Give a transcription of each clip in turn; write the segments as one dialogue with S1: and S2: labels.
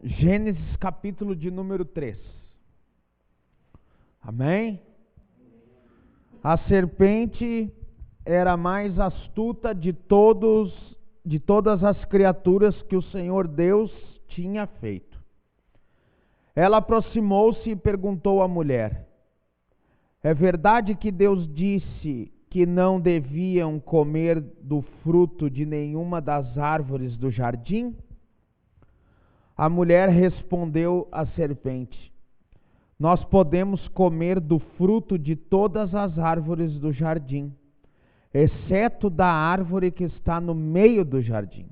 S1: Gênesis capítulo de número 3. Amém? A serpente era a mais astuta de todas as criaturas que o Senhor Deus tinha feito. Ela aproximou-se e perguntou à mulher: é verdade que Deus disse que não deviam comer do fruto de nenhuma das árvores do jardim? A mulher respondeu à serpente: nós podemos comer do fruto de todas as árvores do jardim, exceto da árvore que está no meio do jardim.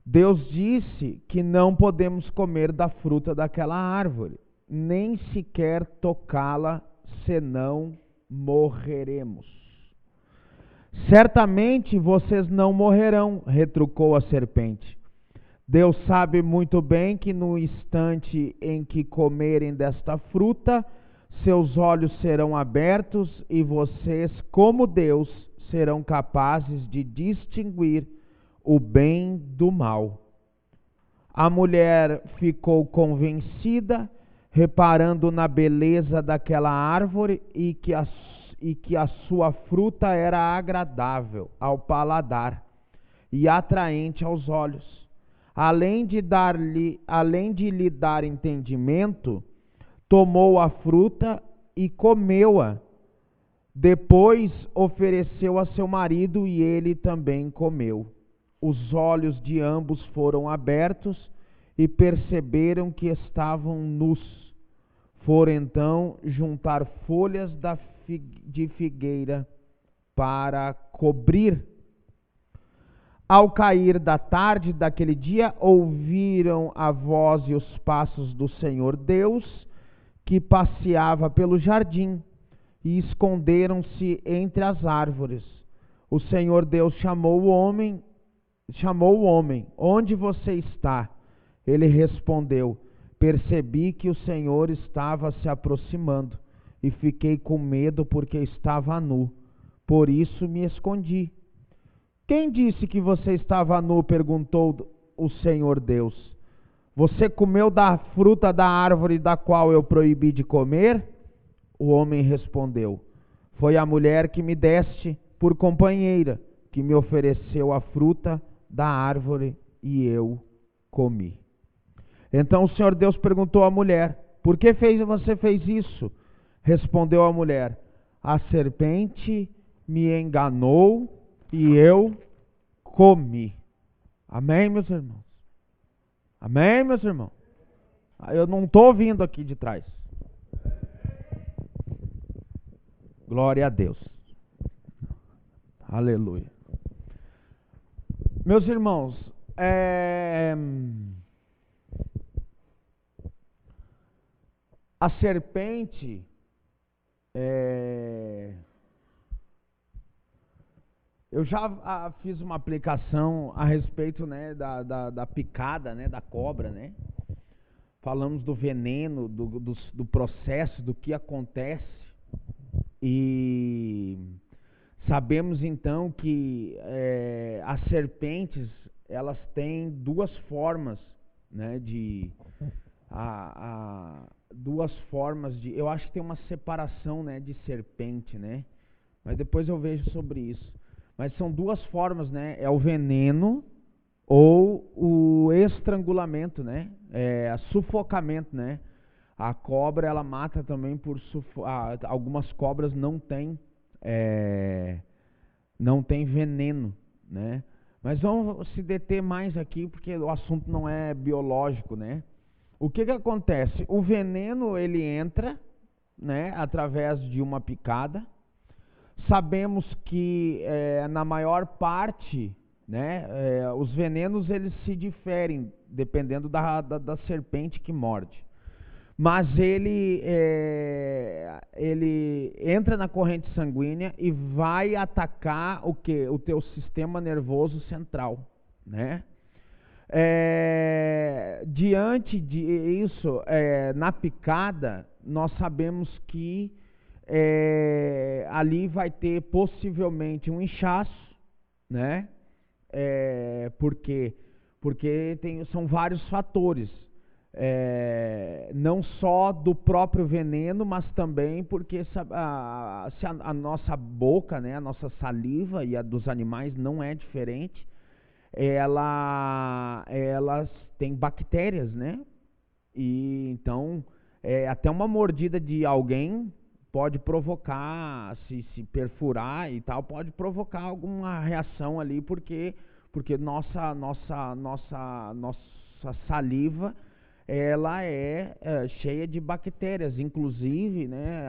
S1: Deus disse que não podemos comer da fruta daquela árvore, nem sequer tocá-la, senão morreremos. Certamente vocês não morrerão, retrucou a serpente. Deus sabe muito bem que no instante em que comerem desta fruta, seus olhos serão abertos e vocês, como Deus, serão capazes de distinguir o bem do mal. A mulher ficou convencida, reparando na beleza daquela árvore e que a sua fruta era agradável ao paladar e atraente aos olhos. Além de lhe dar entendimento, tomou a fruta e comeu-a. Depois ofereceu a seu marido e ele também comeu. Os olhos de ambos foram abertos e perceberam que estavam nus. Foram então juntar folhas de figueira para cobrir. Ao cair da tarde daquele dia, ouviram a voz e os passos do Senhor Deus, que passeava pelo jardim, e esconderam-se entre as árvores. O Senhor Deus chamou o homem, onde você está? Ele respondeu, percebi que o Senhor estava se aproximando, e fiquei com medo porque estava nu, por isso me escondi. Quem disse que você estava nu? Perguntou o Senhor Deus. Você comeu da fruta da árvore da qual eu proibi de comer? O homem respondeu, foi a mulher que me deste por companheira, que me ofereceu a fruta da árvore e eu comi. Então o Senhor Deus perguntou à mulher, por que você fez isso? Respondeu a mulher, a serpente me enganou e eu comi. Amém, meus irmãos? Amém, meus irmãos? Eu não estou ouvindo aqui de trás. Glória a Deus. Aleluia. Meus irmãos, a serpente eu já fiz uma aplicação a respeito, né, da picada, né, da cobra, né? Falamos do veneno, do processo, do que acontece. E sabemos então que as serpentes, elas têm duas formas, né, duas formas de, eu acho que tem uma separação, né, de serpente, né? Mas depois eu vejo sobre isso. Mas são duas formas, né? É o veneno ou o estrangulamento, né? Sufocamento, né? A cobra, ela mata também por algumas cobras não têm veneno, né? Mas vamos se deter mais aqui porque o assunto não é biológico, né? O que acontece? O veneno, ele entra, né, através de uma picada. Sabemos que na maior parte, né, os venenos eles se diferem dependendo da serpente que morde. Mas ele entra na corrente sanguínea e vai atacar o quê? O teu sistema nervoso central, né? Diante disso, na picada, nós sabemos que ali vai ter possivelmente um inchaço, né? Porque são vários fatores. não só do próprio veneno, mas também porque se a nossa boca, né, a nossa saliva e a dos animais não é diferente, elas têm bactérias, né? E então, até uma mordida de alguém pode provocar, se perfurar e tal, pode provocar alguma reação ali, porque nossa saliva, ela é cheia de bactérias, inclusive, né,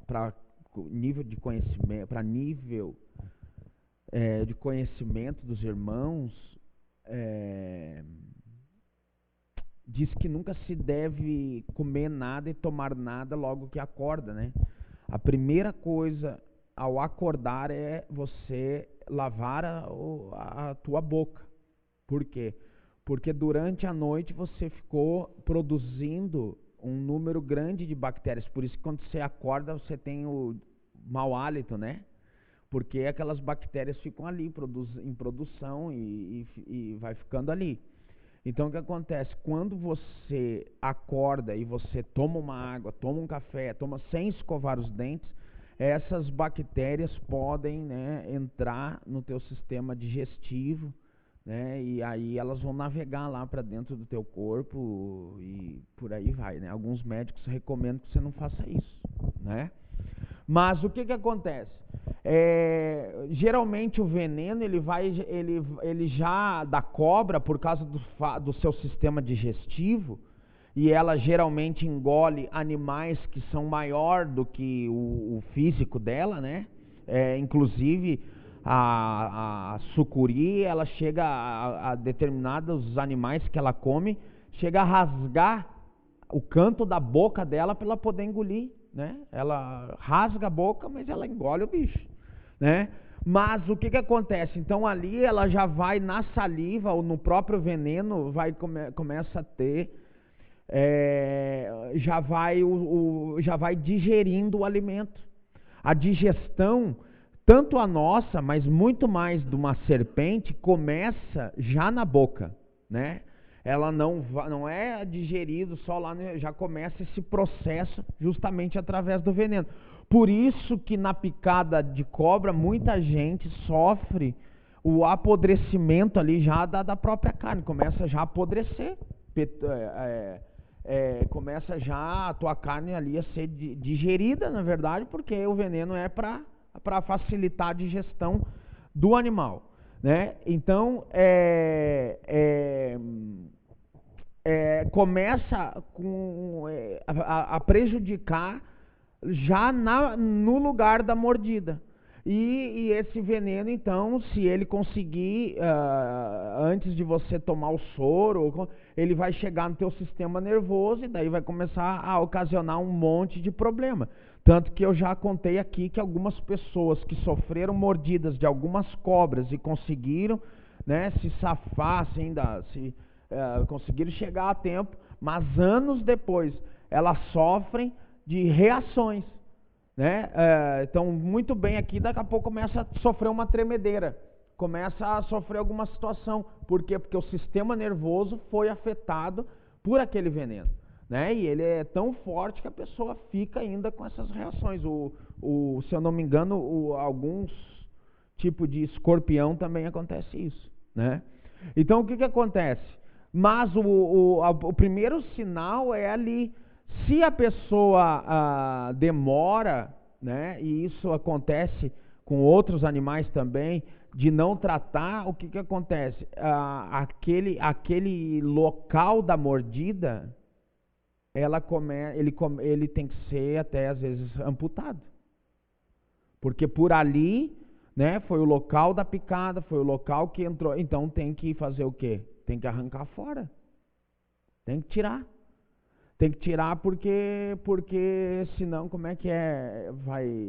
S1: para nível de conhecimento, para nível de conhecimento dos irmãos, diz que nunca se deve comer nada e tomar nada logo que acorda, né? A primeira coisa ao acordar é você lavar a tua boca. Por quê? Porque durante a noite você ficou produzindo um número grande de bactérias. Por isso que quando você acorda você tem o mau hálito, né? Porque aquelas bactérias ficam ali em produção e vai ficando ali. Então o que acontece? Quando você acorda e você toma uma água, toma um café, toma sem escovar os dentes, essas bactérias podem, né, entrar no teu sistema digestivo, né, e aí elas vão navegar lá para dentro do teu corpo e por aí vai, né? Alguns médicos recomendam que você não faça isso, né? Mas o que acontece? Geralmente o veneno ele já da cobra, por causa do seu sistema digestivo, e ela geralmente engole animais que são maior do que o físico dela, né? Inclusive a sucuri, ela chega a determinados animais que ela come, chega a rasgar o canto da boca dela para ela poder engolir, né? Ela rasga a boca, mas ela engole o bicho, né? Mas o que acontece? Então ali ela já vai na saliva ou no próprio veneno, começa a ter, já vai digerindo o alimento. A digestão, tanto a nossa, mas muito mais de uma serpente, começa já na boca, né? Ela não é digerido só lá, já começa esse processo justamente através do veneno. Por isso que na picada de cobra muita gente sofre o apodrecimento ali já da própria carne, começa já a apodrecer, começa já a tua carne ali a ser digerida, na verdade, porque o veneno é para facilitar a digestão do animal, né? Então, começa a prejudicar já no lugar da mordida. E esse veneno, então, se ele conseguir, antes de você tomar o soro, ele vai chegar no teu sistema nervoso e daí vai começar a ocasionar um monte de problema. Tanto que eu já contei aqui que algumas pessoas que sofreram mordidas de algumas cobras e conseguiram, né, se safar, assim, conseguiram chegar a tempo, mas anos depois elas sofrem de reações, né? Então, muito bem aqui, daqui a pouco começa a sofrer uma tremedeira, começa a sofrer alguma situação. Por quê? Porque o sistema nervoso foi afetado por aquele veneno, né? E ele é tão forte que a pessoa fica ainda com essas reações. Se eu não me engano, alguns tipos de escorpião também acontece isso, né? Então, o que acontece? Mas o primeiro sinal é ali. Se a pessoa demora, né, e isso acontece com outros animais também, de não tratar, o que acontece? Aquele local da mordida, ele tem que ser até às vezes amputado. Porque por ali, né, foi o local da picada, foi o local que entrou. Então tem que fazer o quê? Tem que arrancar fora. Tem que tirar. Tem que tirar porque senão como é que é?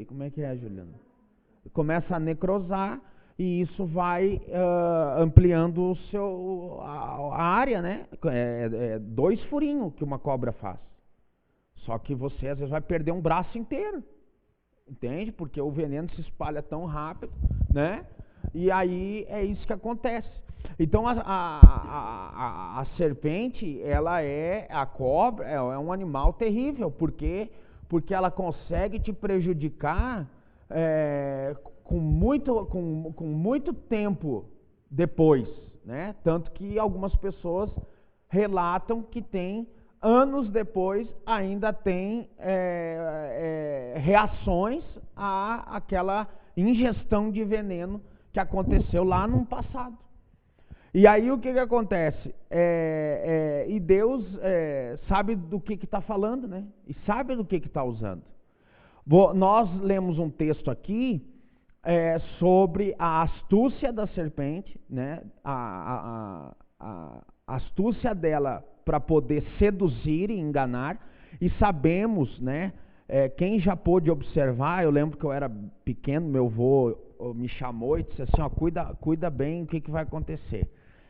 S1: Como é que é, Juliana? Começa a necrosar e isso vai ampliando a área, né? 2 furinhos que uma cobra faz. Só que você às vezes vai perder um braço inteiro. Entende? Porque o veneno se espalha tão rápido, né? E aí é isso que acontece. Então a serpente, ela a cobra, é um animal terrível, porque ela consegue te prejudicar com muito tempo depois, né? Tanto que algumas pessoas relatam que tem anos depois ainda tem reações àquela ingestão de veneno que aconteceu lá no passado. E aí o que acontece? E Deus sabe do que está falando, né? E sabe do que está usando. Nós lemos um texto aqui sobre a astúcia da serpente, né? A astúcia dela para poder seduzir e enganar. E sabemos, né? Quem já pôde observar, eu lembro que eu era pequeno, meu avô me chamou e disse assim, ó, cuida bem o que vai acontecer.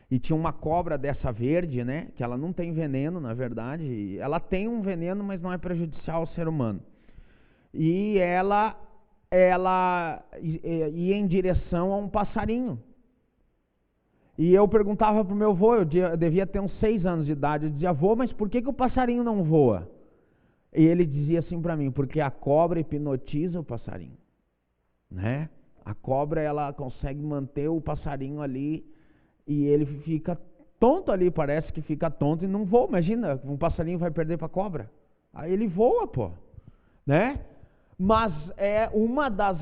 S1: E tinha uma cobra dessa verde, né, que ela não tem veneno, na verdade, ela tem um veneno, mas não é prejudicial ao ser humano. E ela ia em direção a um passarinho. E eu perguntava pro meu avô, eu devia ter uns 6 anos de idade, eu dizia, avô, mas por que o passarinho não voa? E ele dizia assim para mim, porque a cobra hipnotiza o passarinho, né? A cobra, ela consegue manter o passarinho ali e ele fica tonto ali, parece que fica tonto e não voa. Imagina, um passarinho vai perder para a cobra. Aí ele voa, pô, né? Mas uma das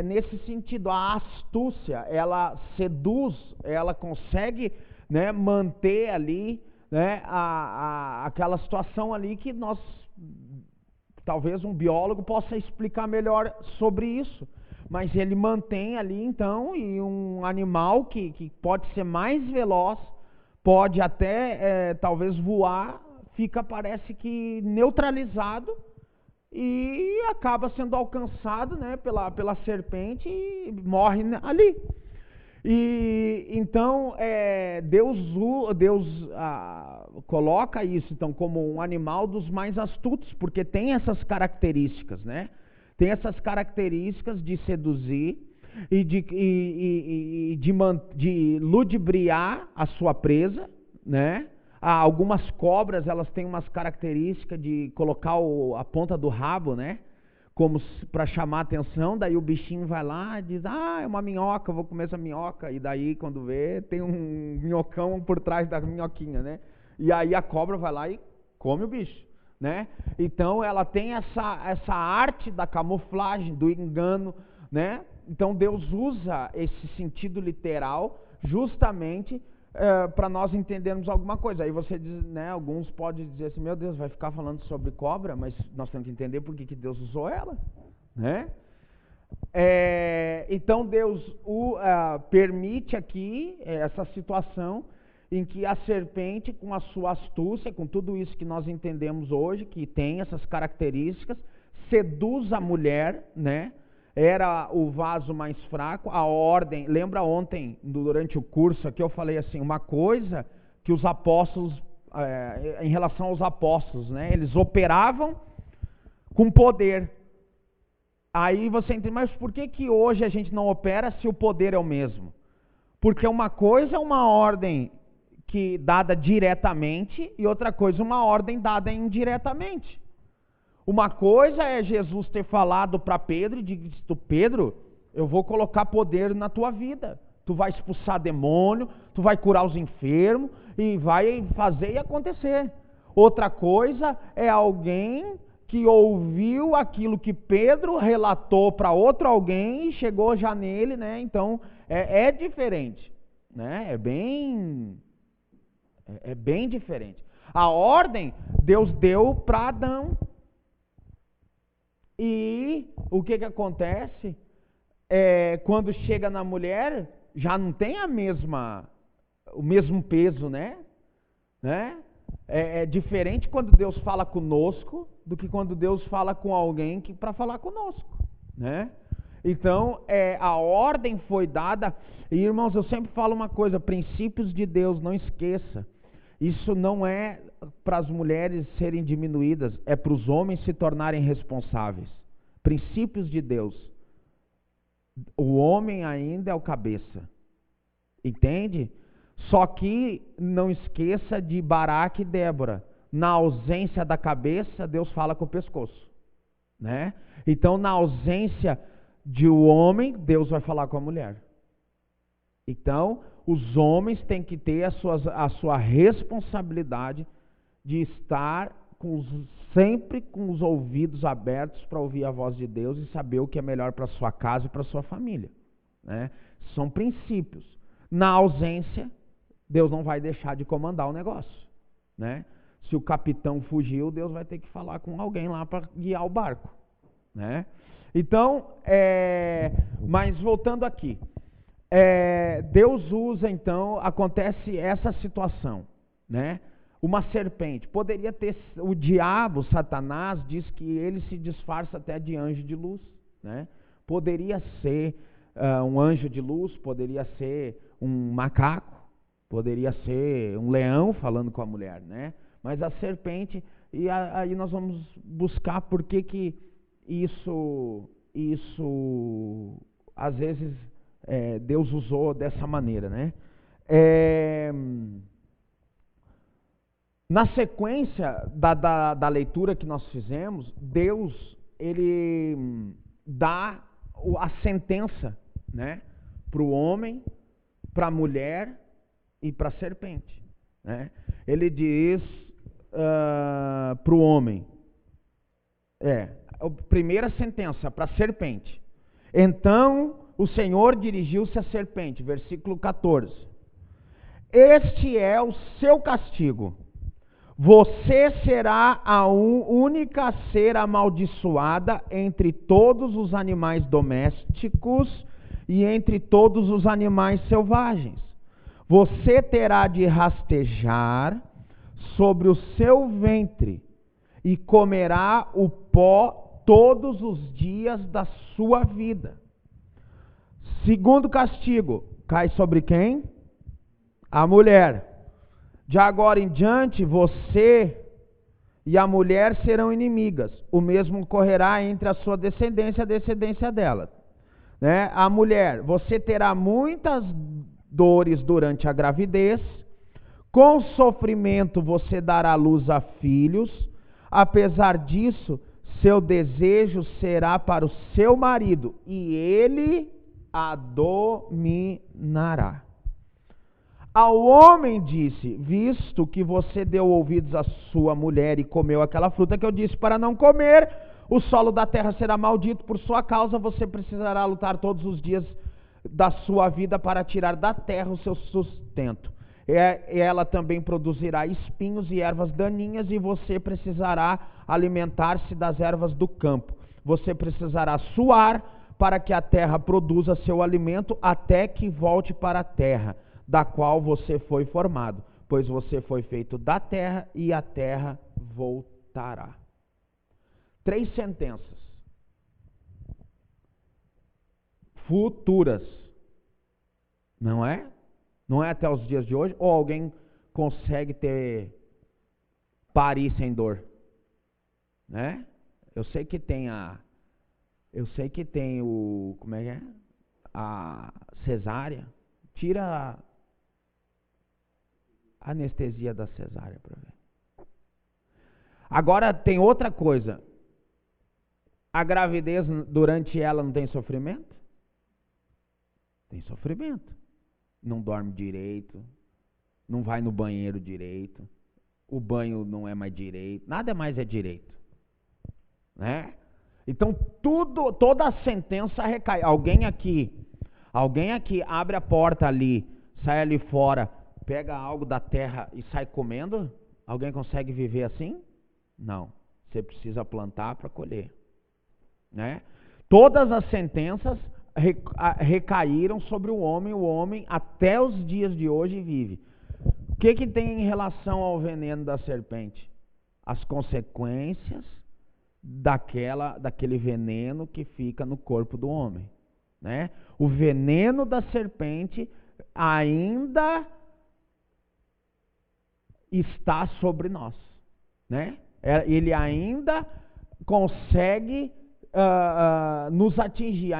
S1: nesse sentido, a astúcia, ela seduz, ela consegue, né, manter ali, né, aquela situação ali que talvez um biólogo possa explicar melhor sobre isso. Mas ele mantém ali, então, e um animal que pode ser mais veloz, pode até talvez voar, parece que neutralizado e acaba sendo alcançado, né, pela serpente e morre ali. E então Deus coloca isso então como um animal dos mais astutos, porque tem essas características, né? Tem essas características de seduzir e de ludibriar a sua presa, né? Algumas cobras, elas têm umas características de colocar a ponta do rabo, né? Como para chamar a atenção, daí o bichinho vai lá e diz, é uma minhoca, eu vou comer essa minhoca, e daí quando vê, tem um minhocão por trás da minhoquinha, né? E aí a cobra vai lá e come o bicho, né? Então ela tem essa arte da camuflagem, do engano, né? Então Deus usa esse sentido literal justamente para nós entendermos alguma coisa. Aí você diz, né, alguns podem dizer assim, meu Deus, vai ficar falando sobre cobra, mas nós temos que entender por que Deus usou ela, né? Então Deus permite aqui essa situação em que a serpente, com a sua astúcia, com tudo isso que nós entendemos hoje, que tem essas características, seduz a mulher, né? Era o vaso mais fraco, a ordem. Lembra ontem, durante o curso aqui, eu falei assim, uma coisa que os apóstolos, em relação aos apóstolos, né? Eles operavam com poder. Aí você entende, mas por que hoje a gente não opera se o poder é o mesmo? Porque uma coisa é uma ordem dada diretamente e outra coisa uma ordem dada indiretamente. Uma coisa é Jesus ter falado para Pedro e dito, Pedro, eu vou colocar poder na tua vida. Tu vai expulsar demônio, tu vai curar os enfermos e vai fazer e acontecer. Outra coisa é alguém que ouviu aquilo que Pedro relatou para outro alguém e chegou já nele, né? Então é diferente, né? É bem diferente. A ordem Deus deu para Adão. E o que acontece? Quando chega na mulher, já não tem o mesmo peso, né? É diferente quando Deus fala conosco do que quando Deus fala com alguém para falar conosco, né? Então, a ordem foi dada. E, irmãos, eu sempre falo uma coisa, princípios de Deus, não esqueça. Isso não é para as mulheres serem diminuídas, é para os homens se tornarem responsáveis. Princípios de Deus. O homem ainda é o cabeça. entende? Só que não esqueça de Baraque e Débora. Na ausência da cabeça, Deus fala com o pescoço, né? Então, na ausência de um homem, Deus vai falar com a mulher. Então, os homens têm que ter a sua responsabilidade de estar sempre com os ouvidos abertos para ouvir a voz de Deus e saber o que é melhor para a sua casa e para a sua família, né? São princípios. Na ausência, Deus não vai deixar de comandar o negócio, né? Se o capitão fugiu, Deus vai ter que falar com alguém lá para guiar o barco, né? Então, mas voltando aqui, Deus usa, então, acontece essa situação, né? Uma serpente, poderia ter, o diabo, Satanás, diz que ele se disfarça até de anjo de luz, né? Poderia ser um anjo de luz, poderia ser um macaco, poderia ser um leão falando com a mulher, né? Mas a serpente, e aí nós vamos buscar por que isso às vezes Deus usou dessa maneira, né? Na sequência da leitura que nós fizemos, Deus, ele dá a sentença, né? Para o homem, para a mulher e para a serpente, né? Ele diz para o homem, a primeira sentença para a serpente. Então o Senhor dirigiu-se à serpente, versículo 14. Este é o seu castigo. Você será a única a ser amaldiçoada entre todos os animais domésticos e entre todos os animais selvagens. Você terá de rastejar sobre o seu ventre e comerá o pó todos os dias da sua vida. Segundo castigo, cai sobre quem? A mulher. De agora em diante, você e a mulher serão inimigas. O mesmo ocorrerá entre a sua descendência e a descendência dela, né? A mulher, você terá muitas dores durante a gravidez. Com sofrimento você dará luz a filhos. Apesar disso, seu desejo será para o seu marido e ele a dominará. Ao homem disse: visto que você deu ouvidos à sua mulher e comeu aquela fruta que eu disse para não comer, o solo da terra será maldito por sua causa, você precisará lutar todos os dias da sua vida para tirar da terra o seu sustento. Ela também produzirá espinhos e ervas daninhas e você precisará alimentar-se das ervas do campo. Você precisará suar para que a terra produza seu alimento até que volte para a terra, da qual você foi formado, pois você foi feito da terra e a terra voltará. 3 sentenças futuras, não é? Não é até os dias de hoje? Ou alguém consegue parir sem dor, né? Eu sei que tem o, como é que é? A cesárea. Tira a anestesia da cesárea para ver. Agora tem outra coisa. A gravidez durante ela não tem sofrimento? Tem sofrimento. Não dorme direito, não vai no banheiro direito, o banho não é mais direito, nada mais é direito, né? Então toda a sentença recai. Alguém aqui abre a porta ali, sai ali fora, pega algo da terra e sai comendo? Alguém consegue viver assim? Não. Você precisa plantar para colher, né? Todas as sentenças recaíram sobre o homem até os dias de hoje vive. O que tem em relação ao veneno da serpente? As consequências daquele veneno que fica no corpo do homem, né? O veneno da serpente ainda está sobre nós, né? Ele ainda consegue nos atingir,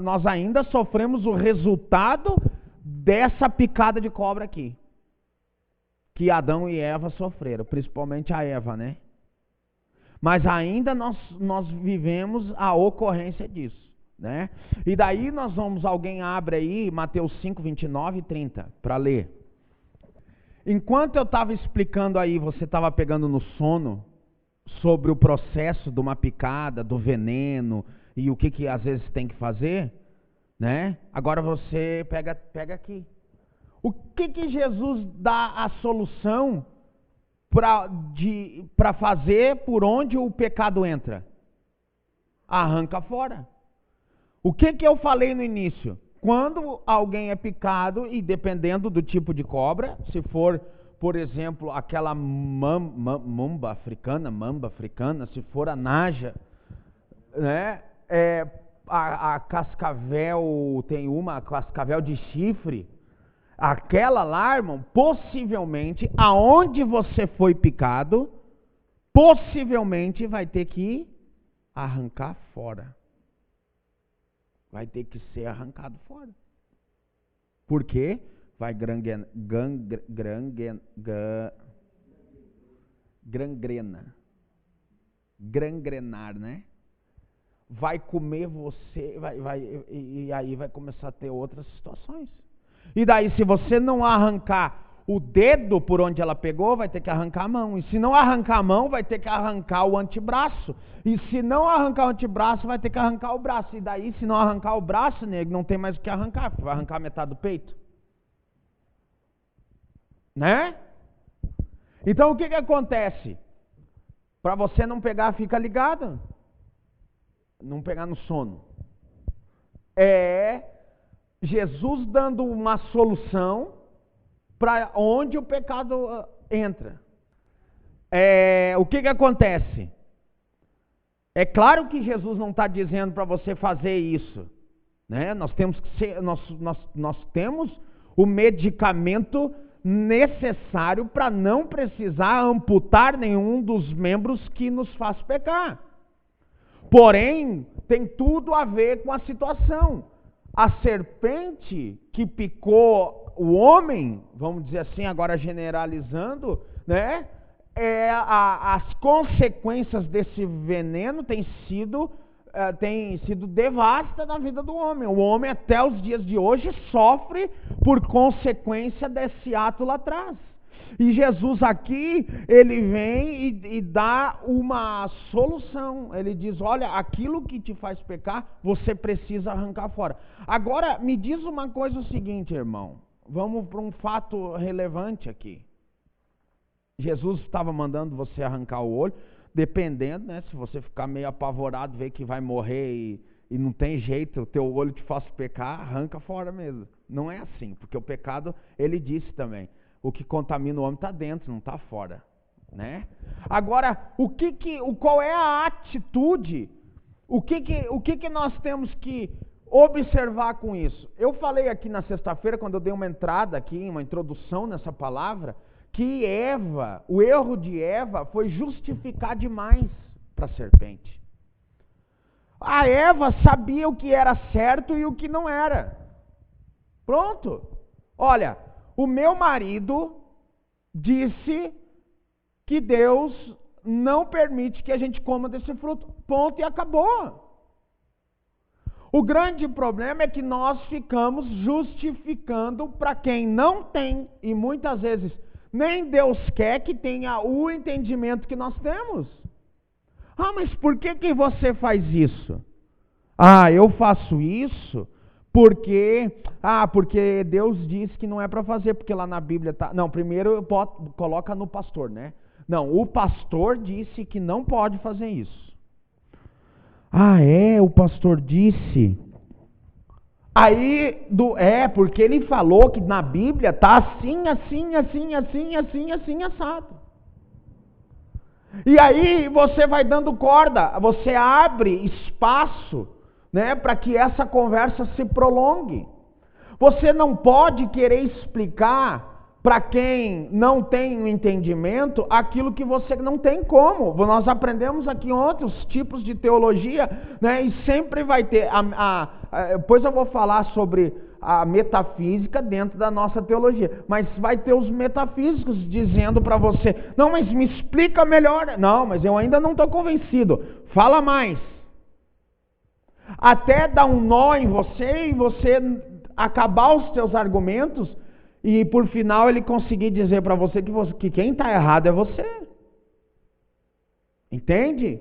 S1: nós ainda sofremos o resultado dessa picada de cobra aqui, que Adão e Eva sofreram, principalmente a Eva, né? Mas ainda nós vivemos a ocorrência disso, né? E daí alguém abre aí Mateus 5, 29 e 30 para ler. Enquanto eu estava explicando aí, você estava pegando no sono sobre o processo de uma picada, do veneno e o que às vezes tem que fazer, né? Agora você pega aqui. O que Jesus dá a solução para fazer por onde o pecado entra? Arranca fora. O que eu falei no início? Quando alguém é picado, e dependendo do tipo de cobra, se for, por exemplo, aquela mamba africana, se for a naja, né? A cascavel, tem uma cascavel de chifre, aquela lá, irmão, possivelmente, aonde você foi picado, possivelmente vai ter que arrancar fora. Vai ter que ser arrancado fora. Por quê? Vai gangrenar, né? Vai comer você, e aí vai começar a ter outras situações. E daí, se você não arrancar o dedo por onde ela pegou, vai ter que arrancar a mão. E se não arrancar a mão, vai ter que arrancar o antebraço. E se não arrancar o antebraço, vai ter que arrancar o braço. E daí, se não arrancar o braço, nego, não tem mais o que arrancar, porque vai arrancar metade do peito. Né? Então, o que acontece? Para você não pegar, fica ligado. Não pegar no sono. Jesus dando uma solução para onde o pecado entra. O que acontece? É claro que Jesus não está dizendo para você fazer isso, né? Nós temos o medicamento necessário para não precisar amputar nenhum dos membros que nos faz pecar. Porém, tem tudo a ver com a situação. A serpente que picou o homem, vamos dizer assim, agora generalizando, né? As consequências desse veneno têm sido devastas na vida do homem. O homem até os dias de hoje sofre por consequência desse ato lá atrás. E Jesus aqui, ele vem e dá uma solução. Ele diz, olha, aquilo que te faz pecar, você precisa arrancar fora. Agora, me diz uma coisa o seguinte, irmão. Vamos para um fato relevante aqui. Jesus estava mandando você arrancar o olho, dependendo, né? Se você ficar meio apavorado, ver que vai morrer e não tem jeito, o teu olho te faz pecar, arranca fora mesmo. Não é assim, porque o pecado, ele disse também, o que contamina o homem está dentro, não está fora, né? Agora, qual é a atitude? O que nós temos que observar com isso? Eu falei aqui na sexta-feira, quando eu dei uma entrada aqui, uma introdução nessa palavra, que o erro de Eva foi justificar demais para a serpente. A Eva sabia o que era certo e o que não era. Pronto. Olha, o meu marido disse que Deus não permite que a gente coma desse fruto. Ponto, e acabou. O grande problema é que nós ficamos justificando para quem não tem, e muitas vezes nem Deus quer que tenha o entendimento que nós temos. Mas por que você faz isso? Eu faço isso porque Deus disse que não é para fazer, porque lá na Bíblia tá. Não, primeiro coloca no pastor, né? Não, o pastor disse que não pode fazer isso. O pastor disse. Porque ele falou que na Bíblia tá assim, assado. E aí você vai dando corda, você abre espaço, né, para que essa conversa se prolongue. Você não pode querer explicar para quem não tem um entendimento aquilo que você não tem como. Nós aprendemos aqui outros tipos de teologia, né, e sempre vai ter. Depois eu vou falar sobre a metafísica dentro da nossa teologia. Mas vai ter os metafísicos dizendo para você, não, mas me explica melhor. Não, mas eu ainda não estou convencido. Fala mais. Até dar um nó em você e você acabar os seus argumentos e por final ele conseguir dizer para você que quem está errado é você. Entende?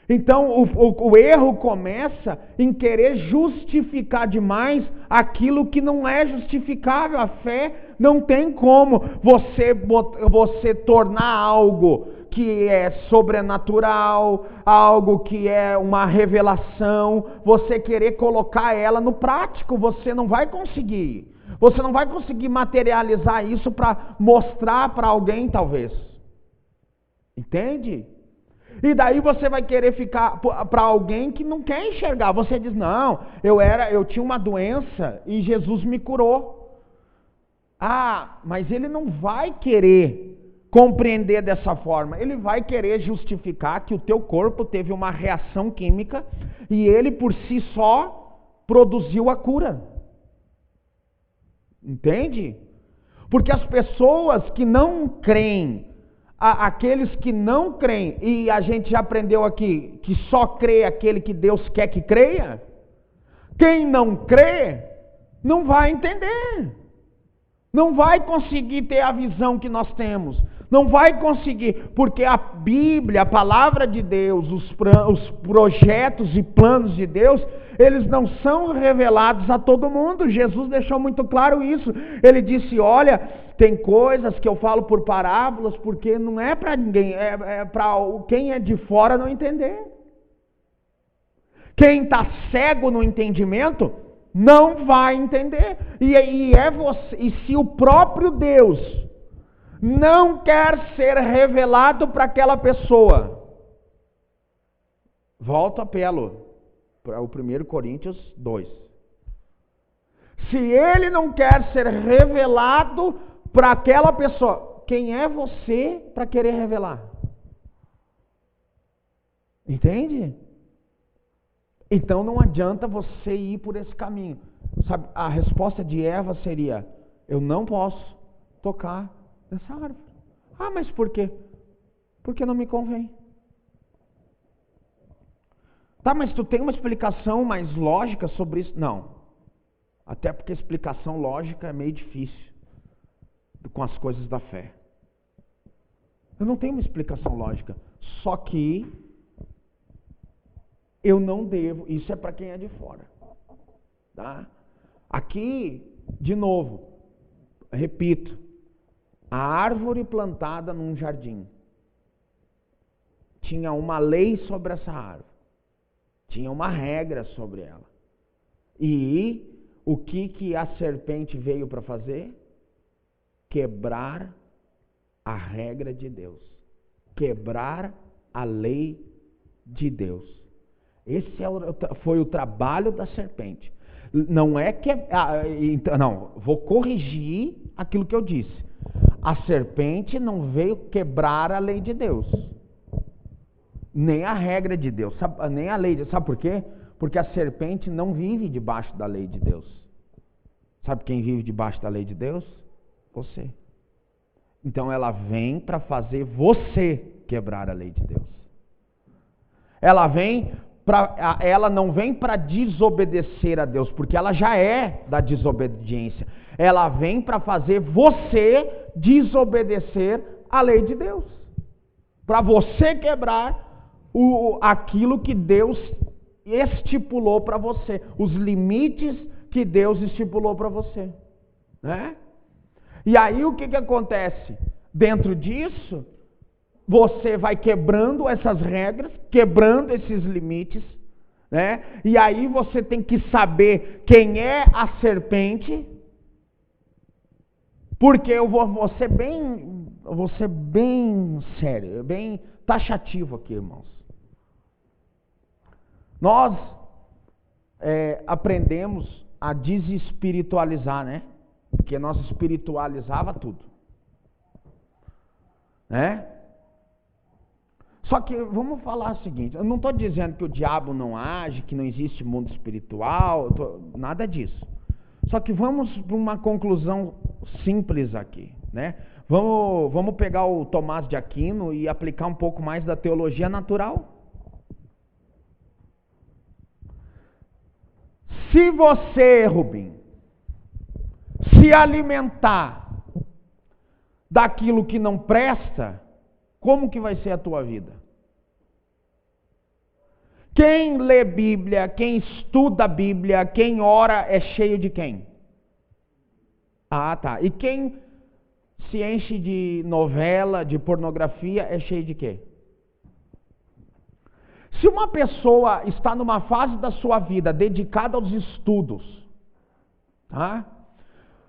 S1: Então o erro começa em querer justificar demais aquilo que não é justificável. A fé não tem como você tornar algo que é sobrenatural, algo que é uma revelação, você querer colocar ela no prático, você não vai conseguir. Você não vai conseguir materializar isso para mostrar para alguém, talvez. Entende? E daí você vai querer ficar para alguém que não quer enxergar. Você diz, não, eu tinha uma doença e Jesus me curou. Ah, mas ele não vai querer compreender dessa forma. Ele vai querer justificar que o teu corpo teve uma reação química e ele por si só produziu a cura. Entende? Porque as pessoas que não creem, aqueles que não creem, e a gente já aprendeu aqui que só crê aquele que Deus quer que creia, quem não crê não vai entender, não vai conseguir ter a visão que nós temos, não vai conseguir, porque a Bíblia, a palavra de Deus, os projetos e planos de Deus, eles não são revelados a todo mundo. Jesus deixou muito claro isso. Ele disse, olha, tem coisas que eu falo por parábolas, porque não é para ninguém, é para quem é de fora não entender. Quem está cego no entendimento, não vai entender. E se o próprio Deus não quer ser revelado para aquela pessoa, volta apelo para o 1 Coríntios 2. Se ele não quer ser revelado para aquela pessoa, quem é você para querer revelar? Entende? Então não adianta você ir por esse caminho. Sabe, a resposta de Eva seria, eu não posso tocar nessa árvore. Ah, mas por quê? Porque não me convém. Tá, mas tu tem uma explicação mais lógica sobre isso? Não. Até porque explicação lógica é meio difícil com as coisas da fé. Eu não tenho uma explicação lógica. Só que eu não devo. Isso é para quem é de fora. Tá? Aqui, de novo, repito, a árvore plantada num jardim tinha uma lei sobre essa árvore. Tinha uma regra sobre ela. E o que a serpente veio para fazer? Quebrar a regra de Deus. Quebrar a lei de Deus. Esse foi o trabalho da serpente. Não é que... não, vou corrigir aquilo que eu disse. A serpente não veio quebrar a lei de Deus. Nem a regra de Deus, nem a lei de Deus. Sabe por quê? Porque a serpente não vive debaixo da lei de Deus. Sabe quem vive debaixo da lei de Deus? Você. Então ela vem para fazer você quebrar a lei de Deus. Ela não vem para desobedecer a Deus, porque ela já é da desobediência. Ela vem para fazer você desobedecer a lei de Deus. Para você quebrar aquilo que Deus estipulou para você, os limites que Deus estipulou para você, né? E aí o que acontece? Dentro disso, você vai quebrando essas regras, quebrando esses limites, né? E aí você tem que saber quem é a serpente, porque eu vou ser bem sério, bem taxativo aqui, irmãos. Nós aprendemos a desespiritualizar, né? Porque nós espiritualizava tudo, né? Só que vamos falar o seguinte, eu não estou dizendo que o diabo não age, que não existe mundo espiritual, nada disso. Só que vamos para uma conclusão simples aqui, né? Vamos pegar o Tomás de Aquino e aplicar um pouco mais da teologia natural. Se você, Rubim, se alimentar daquilo que não presta, como que vai ser a tua vida? Quem lê Bíblia, quem estuda a Bíblia, quem ora é cheio de quem? Ah, tá. E quem se enche de novela, de pornografia, é cheio de quê? Se uma pessoa está numa fase da sua vida dedicada aos estudos, tá?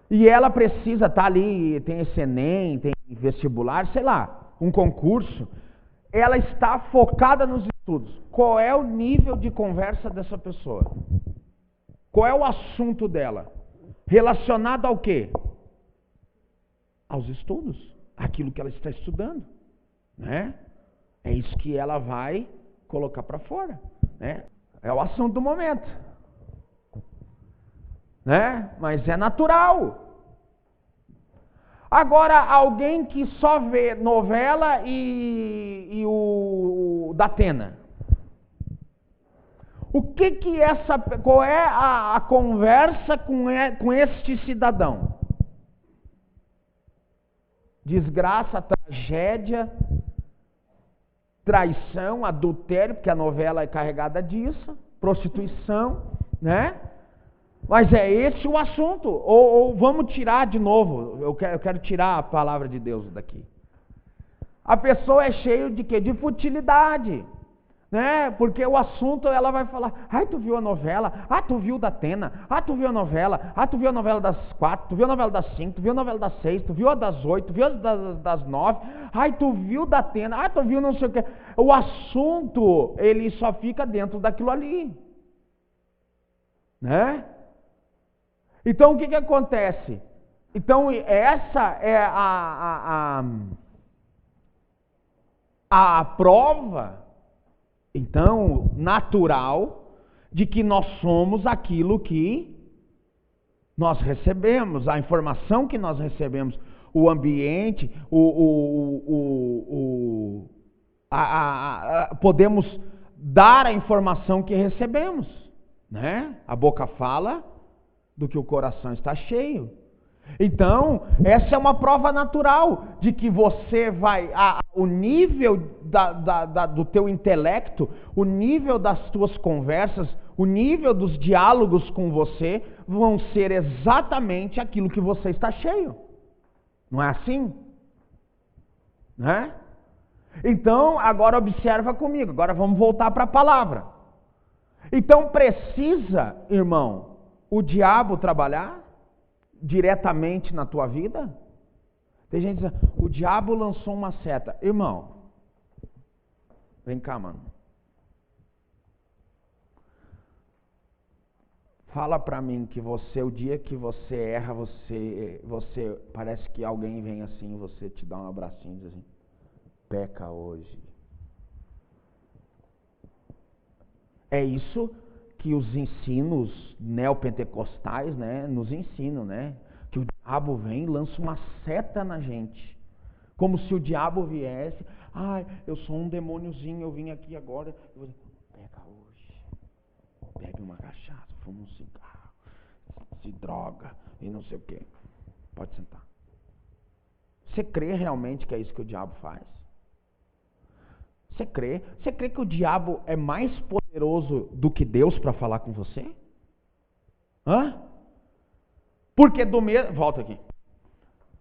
S1: E ela precisa estar ali, tem esse Enem, tem vestibular, sei lá, um concurso, ela está focada nos estudos. Qual é o nível de conversa dessa pessoa? Qual é o assunto dela? Relacionado ao quê? Aos estudos, aquilo que ela está estudando, né? É isso que ela vai colocar para fora, né? É o assunto do momento, né? Mas é natural. Agora, alguém que só vê novela e o Datena. Qual é a conversa com este cidadão? Desgraça, tragédia, traição, adultério, porque a novela é carregada disso, prostituição, né? Mas é esse o assunto. Ou vamos tirar de novo, eu quero tirar a palavra de Deus daqui. A pessoa é cheia de quê? De futilidade, né? Porque o assunto, ela vai falar, ai, tu viu a novela? Ah, tu viu da Atena? Ah, tu viu a novela? Ah, tu viu a novela das 4? Tu viu a novela das 5? Tu viu a novela das 6? Tu viu a das 8? Tu viu a das 9? Ai, tu viu da Atena? Ah, tu viu não sei o quê. O assunto, ele só fica dentro daquilo ali, né? Então, o que acontece? Então, essa é a prova, então, natural, de que nós somos aquilo que nós recebemos, a informação que nós recebemos, o ambiente, podemos dar a informação que recebemos, né? A boca fala do que o coração está cheio. Então, essa é uma prova natural de que você vai, o nível do teu intelecto, o nível das tuas conversas, o nível dos diálogos com você vão ser exatamente aquilo que você está cheio. Não é assim? Né? Então, agora observa comigo, agora vamos voltar para a palavra. Então, precisa, irmão, o diabo trabalhar diretamente na tua vida? Tem gente dizendo, o diabo lançou uma seta. Irmão, vem cá, mano. Fala pra mim que você, o dia que você erra, você parece que alguém vem assim, você te dá um abracinho e diz assim, peca hoje. É isso que os ensinos neopentecostais, né, nos ensinam, né? Que o diabo vem e lança uma seta na gente. Como se o diabo viesse, eu sou um demôniozinho, eu vim aqui agora, eu vou dizer, pega hoje, bebe uma cachaça, fuma um cigarro, se droga e não sei o quê. Pode sentar. Você crê realmente que é isso que o diabo faz? Você crê? Você crê que o diabo é mais poderoso do que Deus para falar com você? Hã? Porque volta aqui.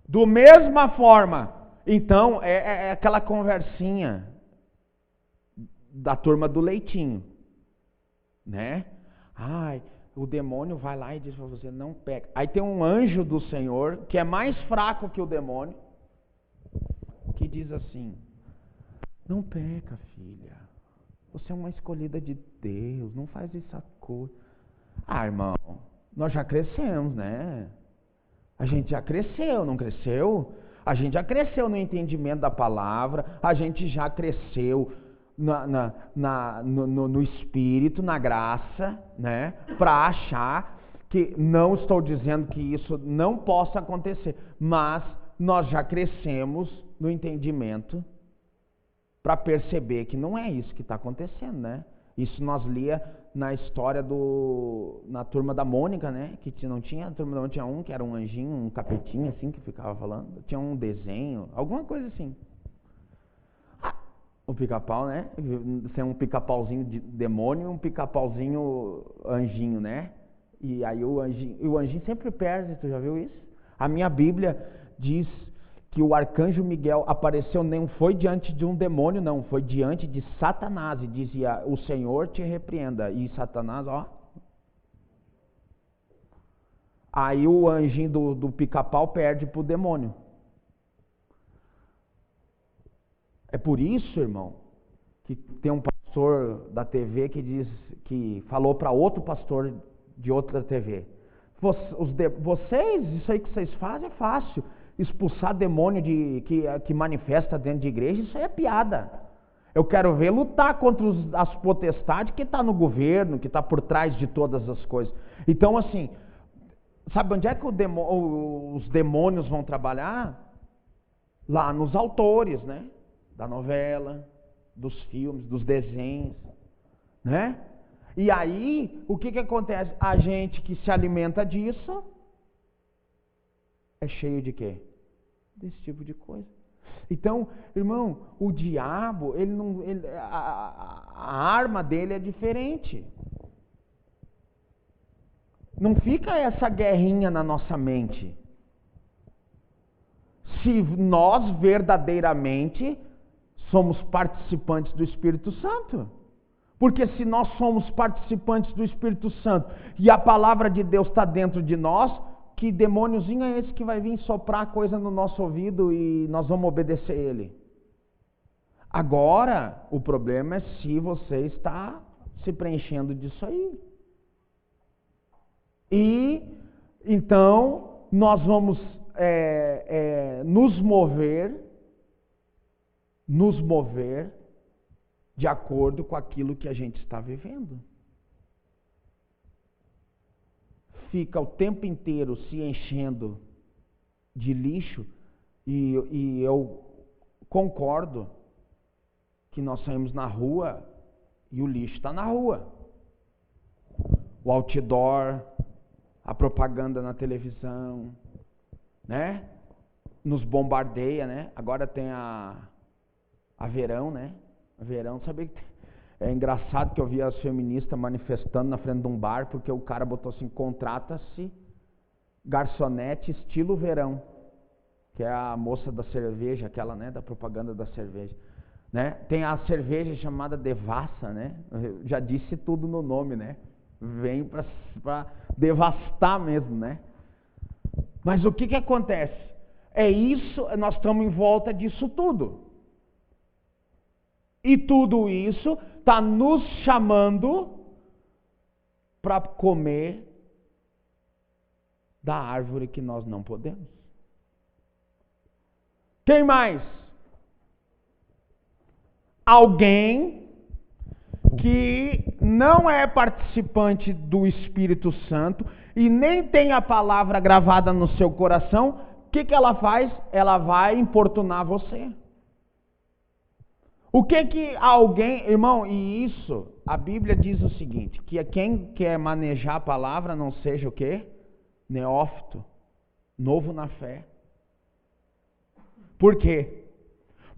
S1: Do mesma forma, então, é aquela conversinha da turma do leitinho, né? O demônio vai lá e diz para você, não peca. Aí tem um anjo do Senhor, que é mais fraco que o demônio, que diz assim, não peca, filha. Você é uma escolhida de Deus. Não faz essa coisa. Irmão, nós já crescemos, né? A gente já cresceu, não cresceu? A gente já cresceu no entendimento da palavra. A gente já cresceu no espírito, na graça, né? Para achar Que não estou dizendo que isso não possa acontecer, mas nós já crescemos no entendimento para perceber que não é isso que está acontecendo, né? Isso nós lia na história na turma da Mônica, né? Que não tinha, a turma da Mônica tinha um que era um anjinho, um capetinho assim que ficava falando, tinha um desenho, alguma coisa assim. O pica-pau, né? Tem um pica-pauzinho de demônio e um pica-pauzinho anjinho, né? E aí o anjinho sempre perde, tu já viu isso? A minha Bíblia diz que o arcanjo Miguel apareceu, nem foi diante de um demônio, não, foi diante de Satanás e dizia: o Senhor te repreenda. E Satanás, ó. Aí o anjinho do pica-pau perde pro demônio. É por isso, irmão, que tem um pastor da TV que falou para outro pastor de outra TV: vocês, isso aí que vocês fazem é fácil. Expulsar demônio que manifesta dentro de igreja, isso aí é piada. Eu quero ver lutar contra as potestades que está no governo, que está por trás de todas as coisas. Então, assim, sabe onde é que os demônios vão trabalhar? Lá nos autores, né? Da novela, dos filmes, dos desenhos, né? E aí, o que acontece? A gente que se alimenta disso é cheio de quê? Desse tipo de coisa. Então, irmão, o diabo, a arma dele é diferente. Não fica essa guerrinha na nossa mente. Se nós verdadeiramente somos participantes do Espírito Santo. Porque se nós somos participantes do Espírito Santo e a palavra de Deus está dentro de nós, que demôniozinho é esse que vai vir soprar coisa no nosso ouvido e nós vamos obedecer ele? Agora, o problema é se você está se preenchendo disso aí. E, então, nós vamos nos mover de acordo com aquilo que a gente está vivendo. Fica o tempo inteiro se enchendo de lixo e eu concordo que nós saímos na rua e o lixo está na rua. O outdoor, a propaganda na televisão, né? Nos bombardeia, né? Agora tem a Verão, né? A Verão, sabe que é engraçado que eu vi as feministas manifestando na frente de um bar porque o cara botou assim: contrata-se garçonete estilo Verão, que é a moça da cerveja, aquela, né, da propaganda da cerveja, né? Tem a cerveja chamada Devassa, né? Eu já disse tudo no nome, né? Vem para devastar mesmo, né? Mas o que acontece? É isso, nós estamos em volta disso tudo. E tudo isso está nos chamando para comer da árvore que nós não podemos. Quem mais? Alguém que não é participante do Espírito Santo e nem tem a palavra gravada no seu coração, o que ela faz? Ela vai importunar você. O que alguém, irmão, e isso, a Bíblia diz o seguinte, que quem quer manejar a palavra não seja o quê? Neófito, novo na fé. Por quê?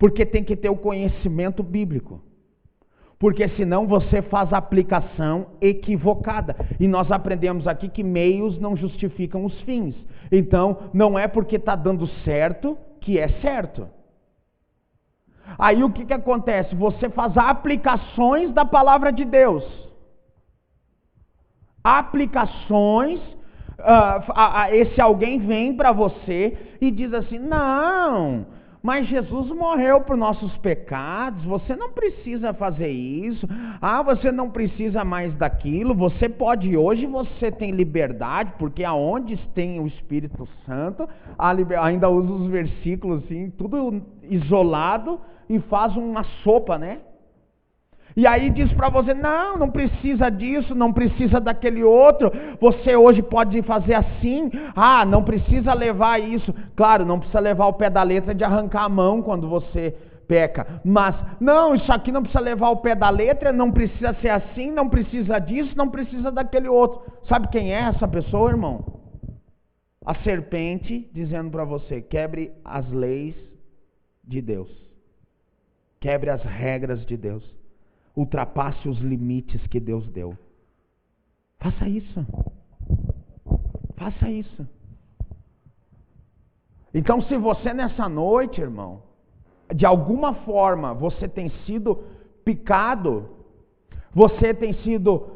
S1: Porque tem que ter o conhecimento bíblico. Porque senão você faz a aplicação equivocada. E nós aprendemos aqui que meios não justificam os fins. Então, não é porque está dando certo que é certo. Aí o que acontece? Você faz aplicações da palavra de Deus. Aplicações. Esse alguém vem para você e diz assim: não, mas Jesus morreu por nossos pecados, você não precisa fazer isso, você não precisa mais daquilo, você pode hoje, você tem liberdade, porque aonde tem o Espírito Santo, ainda usa os versículos assim, tudo isolado, e faz uma sopa, né? E aí diz para você, não precisa disso, não precisa daquele outro, você hoje pode fazer assim, não precisa levar isso. Claro, não precisa levar o pé da letra de arrancar a mão quando você peca, mas, não, isso aqui não precisa levar o pé da letra, não precisa ser assim, não precisa disso, não precisa daquele outro. Sabe quem é essa pessoa, irmão? A serpente dizendo para você, quebre as leis de Deus, quebre as regras de Deus, ultrapasse os limites que Deus deu. Faça isso. Faça isso. Então, se você nessa noite, irmão, de alguma forma você tem sido picado, você tem sido,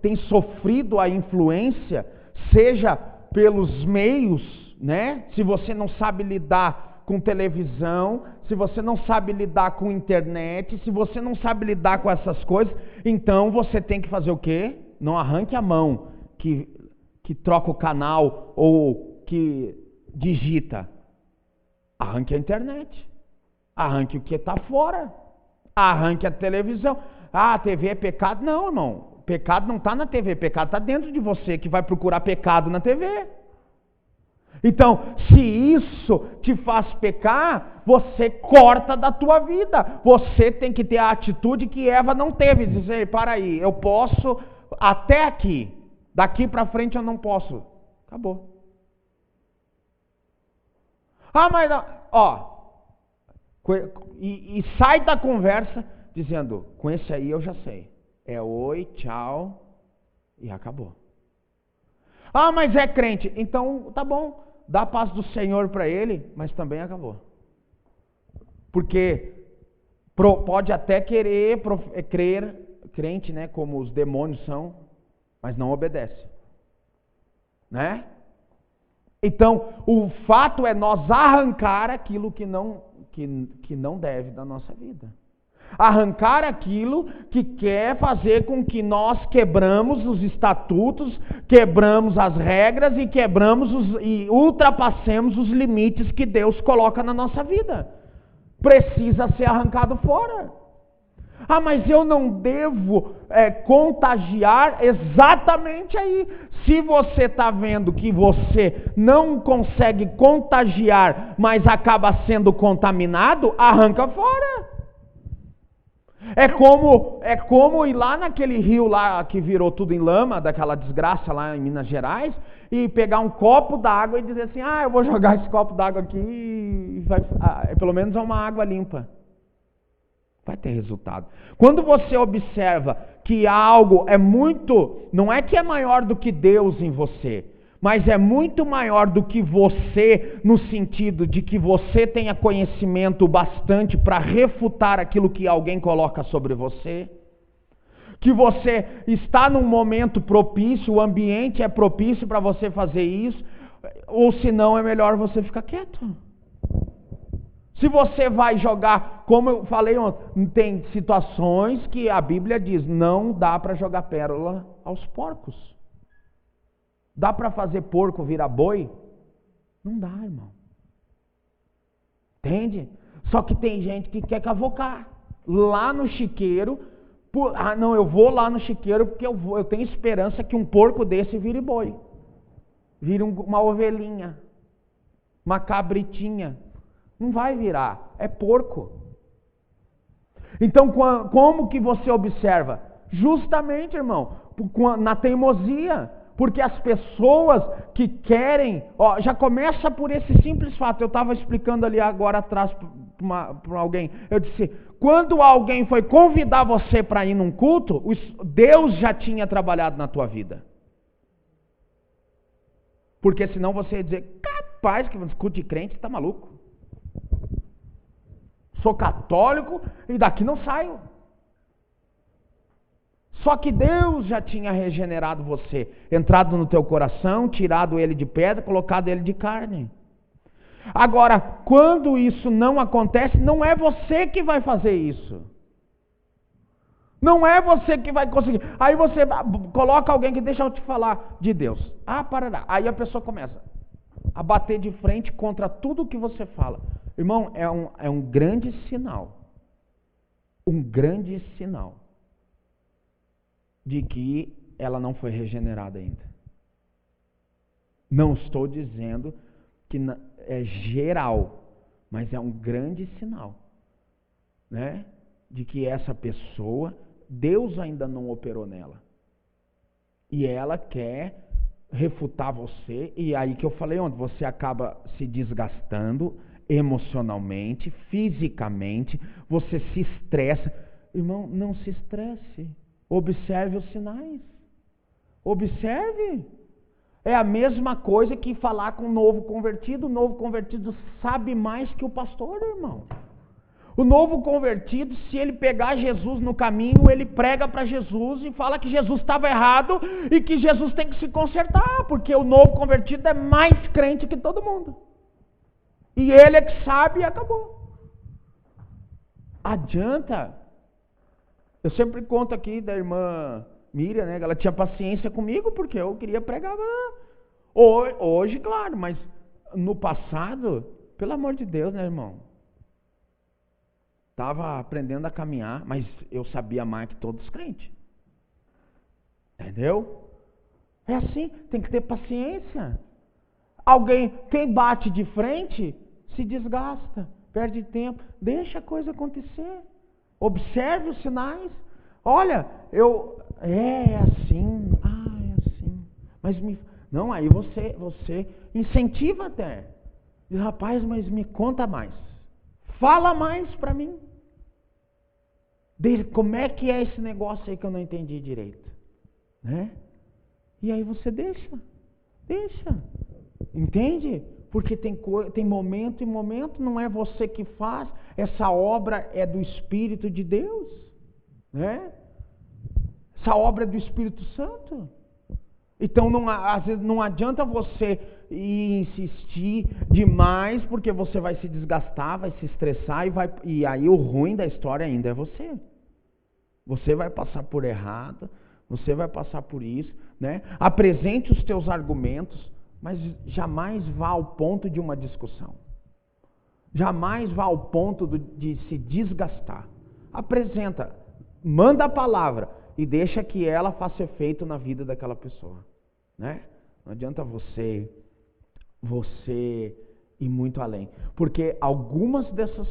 S1: tem sofrido a influência, seja pelos meios, né? Se você não sabe lidar com televisão, se você não sabe lidar com internet, se você não sabe lidar com essas coisas, então você tem que fazer o quê? Não arranque a mão que troca o canal ou que digita. Arranque a internet. Arranque o que está fora. Arranque a televisão. A TV é pecado? Não, irmão. Pecado não está na TV, pecado está dentro de você, que vai procurar pecado na TV. Então, se isso te faz pecar, você corta da tua vida. Você tem que ter a atitude que Eva não teve. Dizer, para aí, eu posso até aqui. Daqui para frente eu não posso. Acabou. Mas não, e sai da conversa dizendo, com esse aí eu já sei. É oi, tchau e acabou. Mas é crente. Então, tá bom. Dá a paz do Senhor para ele, mas também acabou. Porque pode até querer crer, crente, né, como os demônios são, mas não obedece. Né? Então, o fato é nós arrancar aquilo que não deve da nossa vida. Arrancar aquilo que quer fazer com que nós quebramos os estatutos, quebramos as regras e ultrapassemos os limites que Deus coloca na nossa vida. Precisa ser arrancado fora. Mas eu não devo contagiar exatamente aí. Se você está vendo que você não consegue contagiar, mas acaba sendo contaminado, arranca fora. É como ir lá naquele rio lá que virou tudo em lama, daquela desgraça lá em Minas Gerais, e pegar um copo d'água e dizer assim, eu vou jogar esse copo d'água aqui e pelo menos é uma água limpa. Vai ter resultado. Quando você observa que algo não é que é maior do que Deus em você, mas é muito maior do que você, no sentido de que você tenha conhecimento bastante para refutar aquilo que alguém coloca sobre você, que você está num momento propício, o ambiente é propício para você fazer isso, ou se não é melhor você ficar quieto. Se você vai jogar, como eu falei ontem, tem situações que a Bíblia diz, não dá para jogar pérola aos porcos. Dá para fazer porco virar boi? Não dá, irmão. Entende? Só que tem gente que quer cavocar. Lá no chiqueiro, eu vou lá no chiqueiro porque eu tenho esperança que um porco desse vire boi. Vire uma ovelhinha. Uma cabritinha. Não vai virar. É porco. Então, como que você observa? Justamente, irmão, na teimosia. Porque as pessoas que querem, já começa por esse simples fato. Eu estava explicando ali agora atrás para alguém. Eu disse, quando alguém foi convidar você para ir num culto, Deus já tinha trabalhado na tua vida. Porque senão você ia dizer, capaz que culto de crente, está maluco. Sou católico e daqui não saio. Só que Deus já tinha regenerado você, entrado no teu coração, tirado ele de pedra, colocado ele de carne. Agora, quando isso não acontece, não é você que vai fazer isso. Não é você que vai conseguir. Aí você coloca alguém que deixa eu te falar de Deus. Parará. Aí a pessoa começa a bater de frente contra tudo que você fala. Irmão, é um grande sinal. um grande sinal de que ela não foi regenerada ainda. Não estou dizendo que é geral, mas é um grande sinal, né? De que essa pessoa, Deus ainda não operou nela. E ela quer refutar você, e aí que eu falei ontem, você acaba se desgastando emocionalmente, fisicamente, você se estressa. Irmão, não se estresse. Observe os sinais. Observe. É a mesma coisa que falar com o novo convertido. O novo convertido sabe mais que o pastor, irmão. O novo convertido, se ele pegar Jesus no caminho, ele prega para Jesus e fala que Jesus estava errado e que Jesus tem que se consertar, porque o novo convertido é mais crente que todo mundo. E ele é que sabe e acabou. Adianta. Eu sempre conto aqui da irmã Miriam, né? Ela tinha paciência comigo porque eu queria pregar. Hoje, claro, mas no passado, pelo amor de Deus, né, irmão? Estava aprendendo a caminhar, mas eu sabia mais que todos os crentes. Entendeu? É assim, tem que ter paciência. Quem bate de frente, se desgasta, perde tempo. Deixa a coisa acontecer. Observe os sinais. Olha, é assim. Mas não, aí você incentiva até. Diz, rapaz, mas me conta mais. Fala mais para mim. Como é que é esse negócio aí que eu não entendi direito? Né? E aí você deixa. Entende? Porque tem momento e momento, não é você que faz. Essa obra é do Espírito de Deus. Né? Essa obra é do Espírito Santo. Então, às vezes não adianta você insistir demais, porque você vai se desgastar, vai se estressar, e aí o ruim da história ainda é você. Você vai passar por errado, você vai passar por isso, né? Apresente os teus argumentos, mas jamais vá ao ponto de uma discussão. Jamais vá ao ponto de se desgastar. Apresenta, manda a palavra e deixa que ela faça efeito na vida daquela pessoa, né? Não adianta você ir muito além, porque algumas dessas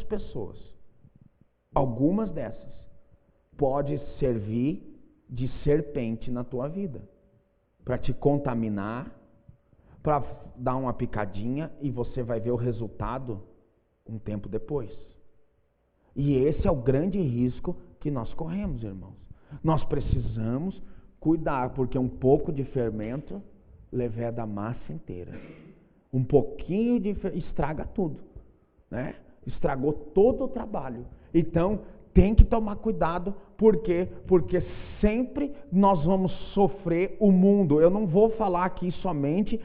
S1: pode servir de serpente na tua vida, para te contaminar, para dar uma picadinha e você vai ver o resultado um tempo depois. E esse é o grande risco que nós corremos, irmãos. Nós precisamos cuidar, porque um pouco de fermento leveda a massa inteira. Um pouquinho de fermento estraga tudo, né? Estragou todo o trabalho. Então, tem que tomar cuidado, porque sempre nós vamos sofrer o mundo. Eu não vou falar aqui somente,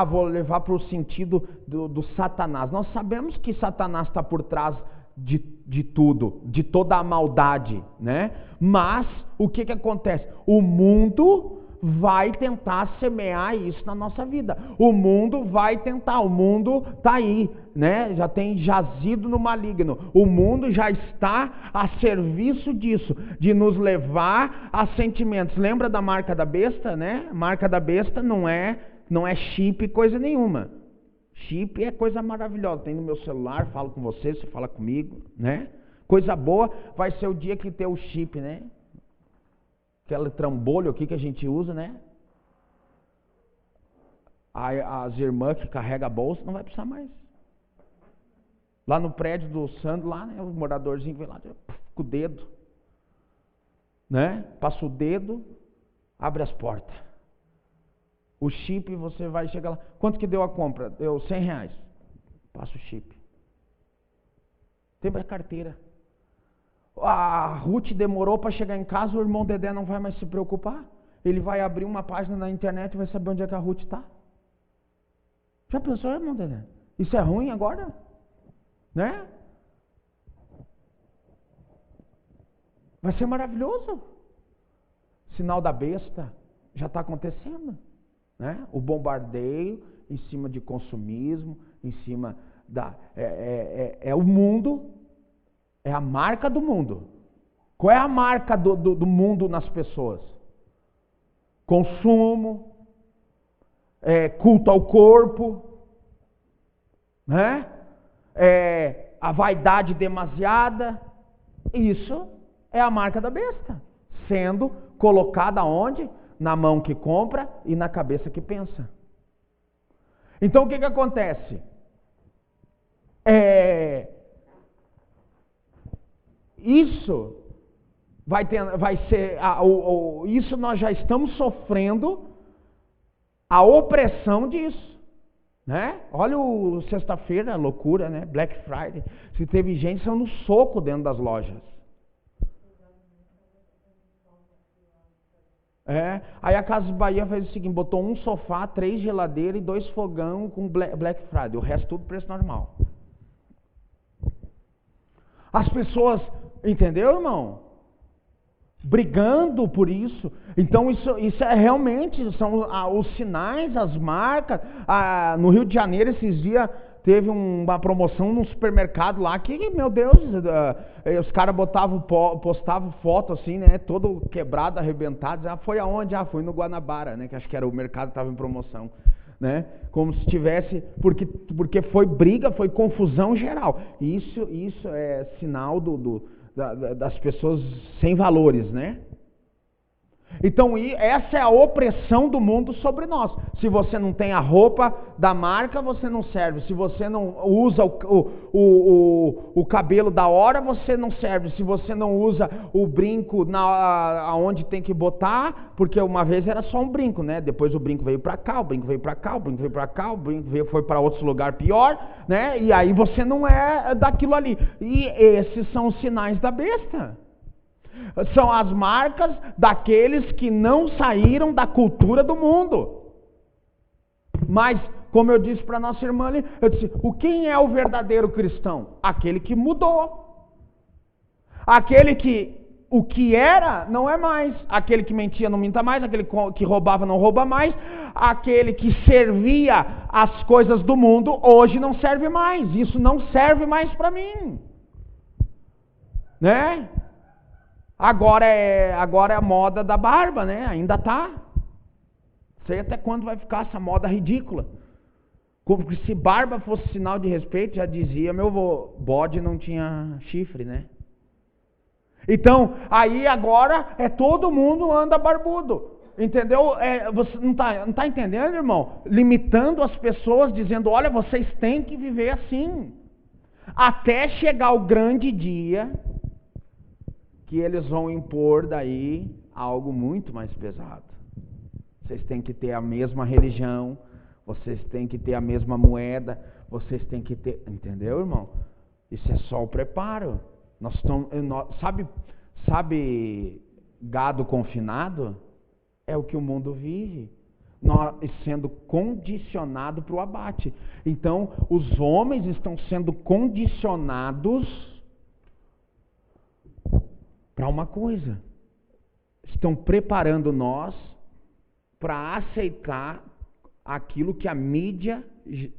S1: vou levar para o sentido do Satanás. Nós sabemos que Satanás está por trás de tudo, de toda a maldade, né? Mas o que acontece? O mundo vai tentar semear isso na nossa vida. O mundo está aí, né? Já tem jazido no maligno. O mundo já está a serviço disso, de nos levar a sentimentos. Lembra da marca da besta, né? Marca da besta não é chip coisa nenhuma. Chip é coisa maravilhosa. Tem no meu celular, falo com você fala comigo, né? Coisa boa vai ser o dia que ter o chip, né? Aquele trambolho aqui que a gente usa, né? As irmãs que carregam a bolsa não vai precisar mais. Lá no prédio do Sandro, lá, né? O moradorzinho vem lá com o dedo, né? Passa o dedo, abre as portas. O chip, você vai chegar lá. Quanto que deu a compra? Deu R$100. Passa o chip. Tem a carteira. A Ruth demorou para chegar em casa, o irmão Dedé não vai mais se preocupar. Ele vai abrir uma página na internet e vai saber onde é que a Ruth está. Já pensou, irmão Dedé? Isso é ruim agora? Né? Vai ser maravilhoso. Sinal da besta já está acontecendo, né? O bombardeio em cima de consumismo, em cima da... o mundo, é a marca do mundo. Qual é a marca do mundo nas pessoas? Consumo, culto ao corpo, né? A vaidade demasiada. Isso é a marca da besta, sendo colocada onde? Na mão que compra e na cabeça que pensa. Então o que acontece? Isso vai ser, isso nós já estamos sofrendo a opressão disso, né? Olha o sexta-feira, loucura, né? Black Friday. Se teve gente saindo no soco dentro das lojas. Aí a Casas Bahia fez o seguinte, botou um sofá, 3 geladeiras e 2 fogão com Black Friday, o resto tudo preço normal. As pessoas, entendeu, irmão? Brigando por isso. Então isso é realmente, são os sinais, as marcas. No Rio de Janeiro esses dias teve uma promoção num supermercado lá que, meu Deus, os caras postavam foto assim, né, todo quebrado, arrebentado. Foi aonde? Foi no Guanabara, né, que acho que era o mercado que estava em promoção, né, como se tivesse, porque foi briga, foi confusão geral. Isso é sinal das pessoas sem valores, né? Então essa é a opressão do mundo sobre nós. Se você não tem a roupa da marca, você não serve. Se você não usa o cabelo da hora, você não serve. Se você não usa o brinco aonde tem que botar, porque uma vez era só um brinco, né? Depois o brinco veio para cá, o brinco veio para cá, o brinco veio para cá, o brinco foi para outro lugar pior, né? E aí você não é daquilo ali. E esses são os sinais da besta. São as marcas daqueles que não saíram da cultura do mundo. Mas, como eu disse para nossa irmã ali, eu disse, quem é o verdadeiro cristão? Aquele que mudou. Aquele que o que era não é mais. Aquele que mentia não minta mais. Aquele que roubava não rouba mais. Aquele que servia as coisas do mundo hoje não serve mais. Isso não serve mais para mim. Né? Agora é a moda da barba, né? Ainda tá. Sei até quando vai ficar essa moda ridícula. Como se barba fosse sinal de respeito, já dizia meu avô, bode não tinha chifre, né? Então, aí agora todo mundo anda barbudo. Entendeu? Você não tá entendendo, irmão? Limitando as pessoas, dizendo, olha, vocês têm que viver assim. Até chegar o grande dia que eles vão impor daí algo muito mais pesado. Vocês têm que ter a mesma religião, vocês têm que ter a mesma moeda, vocês têm que ter... Entendeu, irmão? Isso é só o preparo. Sabe gado confinado? É o que o mundo vive. Nós sendo condicionado para o abate. Então, os homens estão sendo condicionados para uma coisa, estão preparando nós para aceitar aquilo que a mídia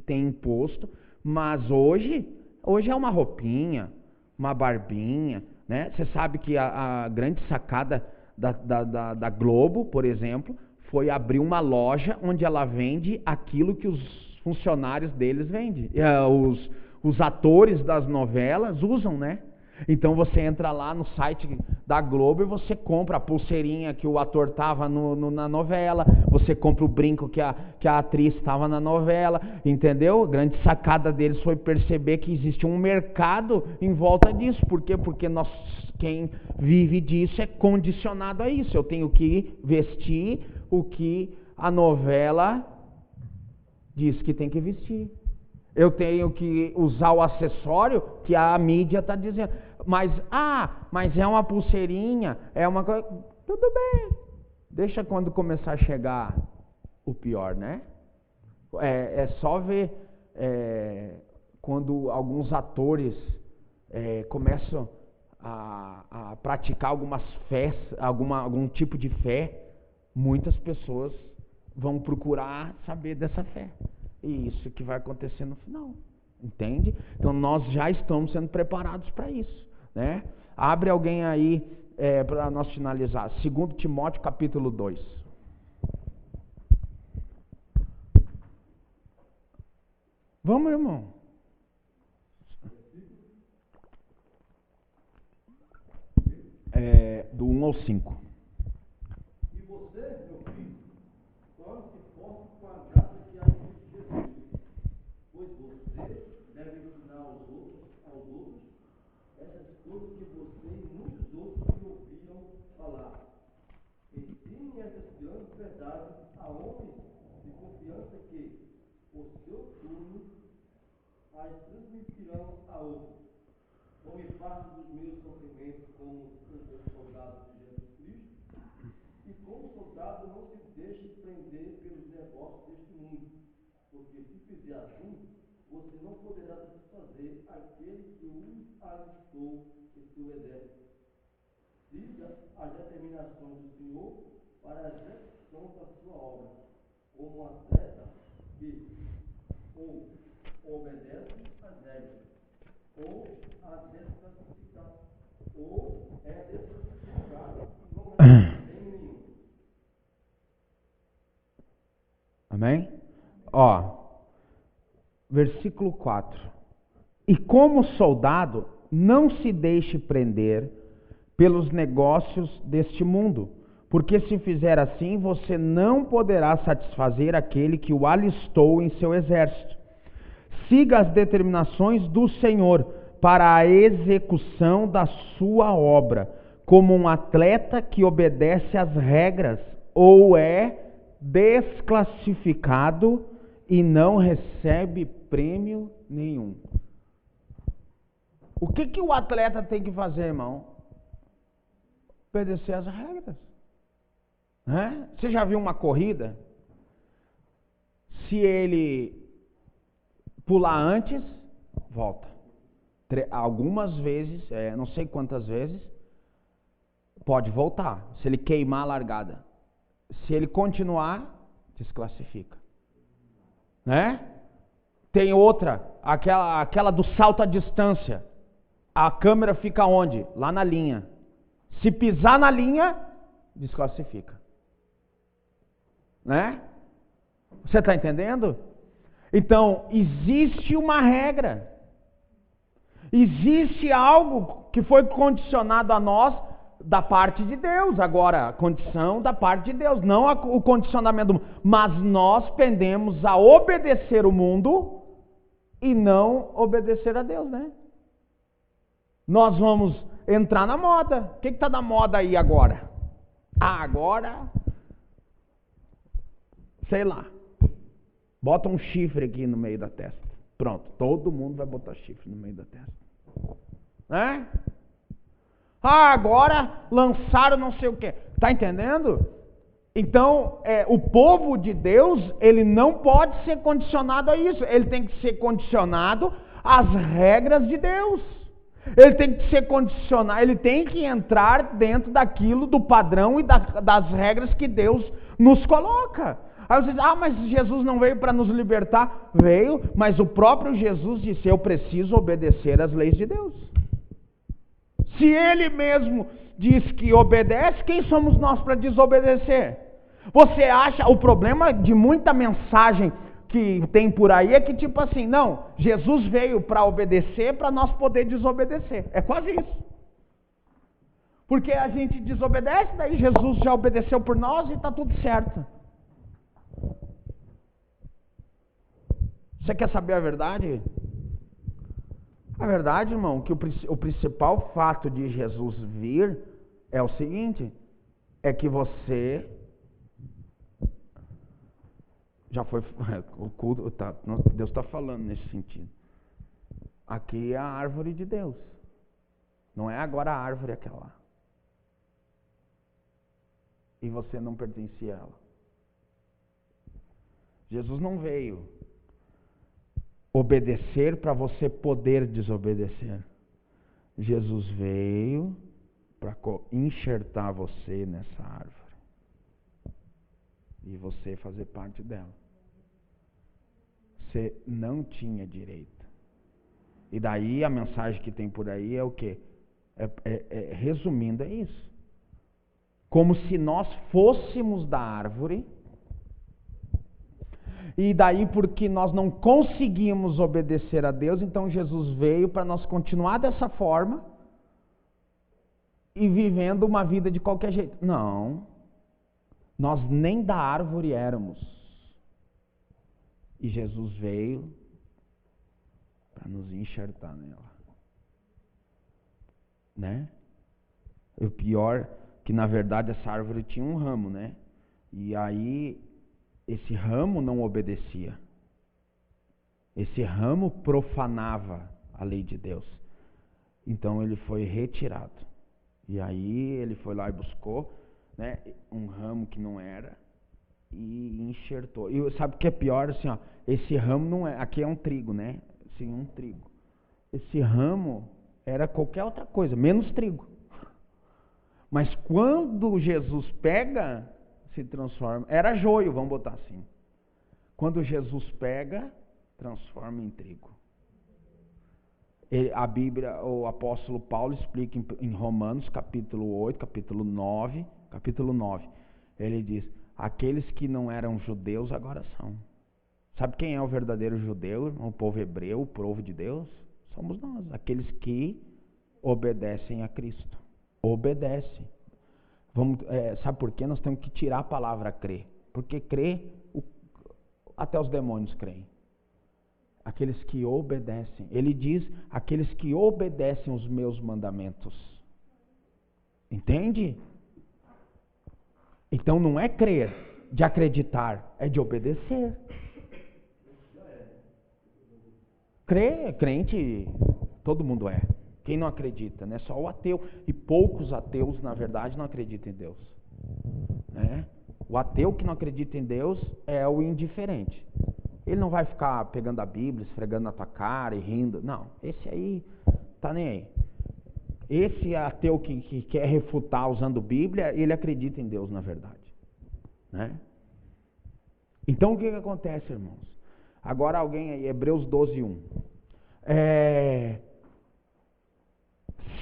S1: tem imposto, mas hoje é uma roupinha, uma barbinha, né? Você sabe que a grande sacada da Globo, por exemplo, foi abrir uma loja onde ela vende aquilo que os funcionários deles vendem, os atores das novelas usam, né? Então você entra lá no site da Globo e você compra a pulseirinha que o ator estava na novela, você compra o brinco que a atriz estava na novela, entendeu? A grande sacada deles foi perceber que existe um mercado em volta disso. Por quê? Porque quem vive disso é condicionado a isso. Eu tenho que vestir o que a novela diz que tem que vestir. Eu tenho que usar o acessório que a mídia está dizendo. Mas é uma pulseirinha, é uma coisa... Tudo bem. Deixa quando começar a chegar o pior, né? É só ver quando alguns atores começam a praticar algumas fés, algum tipo de fé, muitas pessoas vão procurar saber dessa fé. E isso que vai acontecer no final, entende? Então nós já estamos sendo preparados para isso, né? Abre alguém aí para nós finalizar. 2 Timóteo capítulo 2. Vamos, irmão. Do 1 ao 5.
S2: E você, meu filho, torne-se forte com a graça que há em Cristo Jesus, pois você deve ensinar aos outros essas coisas que você e muitos outros me ouviram falar. Ensine essas grandes verdades a homens de confiança que, por seu turno, as transmitirão a outros. Tome parte dos meus sofrimentos como soldado de Jesus Cristo, e como soldado não se deixe prender pelos negócios deste mundo, porque se fizer assim, você não poderá satisfazer aquele que o alistou em seu exército. Siga as determinações do Senhor para a execução da sua obra, como um atleta que ou obedece às regras, ou a desclassificar, ou é desclassificado e não recebe bem nenhum.
S1: Amém? Versículo 4. E como soldado, não se deixe prender pelos negócios deste mundo, porque se fizer assim, você não poderá satisfazer aquele que o alistou em seu exército. Siga as determinações do Senhor para a execução da sua obra, como um atleta que obedece às regras ou é desclassificado e não recebe prêmio nenhum. O que o atleta tem que fazer, irmão? Obedecer às regras. Você já viu uma corrida? Se ele pular antes, volta. Algumas vezes, não sei quantas vezes, pode voltar. Se ele queimar a largada. Se ele continuar, desclassifica. Tem outra, aquela do salto à distância. A câmera fica onde? Lá na linha. Se pisar na linha, desclassifica. Você está entendendo? Então, existe uma regra. Existe algo que foi condicionado a nós da parte de Deus. Agora, a condição da parte de Deus, não o condicionamento do mundo. Mas nós pendemos a obedecer o mundo e não obedecer a Deus, Nós vamos entrar na moda. O que está na moda aí agora? Agora, sei lá, bota um chifre aqui no meio da testa. Pronto, todo mundo vai botar chifre no meio da testa. Agora lançaram não sei o que. Tá entendendo? Então, o povo de Deus, ele não pode ser condicionado a isso. Ele tem que ser condicionado às regras de Deus. Ele tem que ser condicionado, ele tem que entrar dentro daquilo, do padrão e das regras que Deus nos coloca. Aí você diz, mas Jesus não veio para nos libertar. Veio, mas o próprio Jesus disse, eu preciso obedecer às leis de Deus. Se ele mesmo diz que obedece, quem somos nós para desobedecer? Você acha, o problema de muita mensagem que tem por aí é que tipo assim, não, Jesus veio para obedecer para nós poder desobedecer. É quase isso. Porque a gente desobedece, daí Jesus já obedeceu por nós e está tudo certo. Você quer saber a verdade? A verdade, irmão, que o principal fato de Jesus vir é o seguinte, é que você já foi, o culto, Deus está falando nesse sentido. Aqui é a árvore de Deus. Não é agora a árvore aquela lá. E você não pertence a ela. Jesus não veio obedecer para você poder desobedecer. Jesus veio para enxertar você nessa árvore. E você fazer parte dela. Você não tinha direito. E daí a mensagem que tem por aí é o quê? Resumindo, é isso. Como se nós fôssemos da árvore, e daí porque nós não conseguimos obedecer a Deus, então Jesus veio para nós continuar dessa forma e vivendo uma vida de qualquer jeito. Não, nós nem da árvore éramos. E Jesus veio para nos enxertar nela. Né? E o pior que na verdade essa árvore tinha um ramo, né? E aí esse ramo não obedecia. Esse ramo profanava a lei de Deus. Então ele foi retirado. E aí ele foi lá e buscou, né, um ramo que não era e enxertou. E sabe o que é pior? Assim, ó, esse ramo não é, aqui é um trigo, né? Assim, um trigo. Esse ramo era qualquer outra coisa, menos trigo. Mas quando Jesus pega, se transforma. Era joio, vamos botar assim. Quando Jesus pega, transforma em trigo. A Bíblia, o apóstolo Paulo explica em Romanos, capítulo 8, capítulo 9. Ele diz: aqueles que não eram judeus agora são. Sabe quem é o verdadeiro judeu? O povo hebreu, o povo de Deus? Somos nós, aqueles que obedecem a Cristo. Obedecem. Sabe por quê? Nós temos que tirar a palavra crer. Porque crer, até os demônios creem. Aqueles que obedecem. Ele diz, aqueles que obedecem os meus mandamentos. Entende? Então não é crer, de acreditar, é de obedecer. Crer, crente, todo mundo é. Quem não acredita, né? Só o ateu. E poucos ateus, na verdade, não acreditam em Deus. Né? O ateu que não acredita em Deus é o indiferente. Ele não vai ficar pegando a Bíblia, esfregando na tua cara e rindo. Não, esse aí tá nem aí. Esse ateu que quer refutar usando Bíblia, ele acredita em Deus, na verdade. Né? Então o que acontece, irmãos? Agora alguém aí, Hebreus 12:1.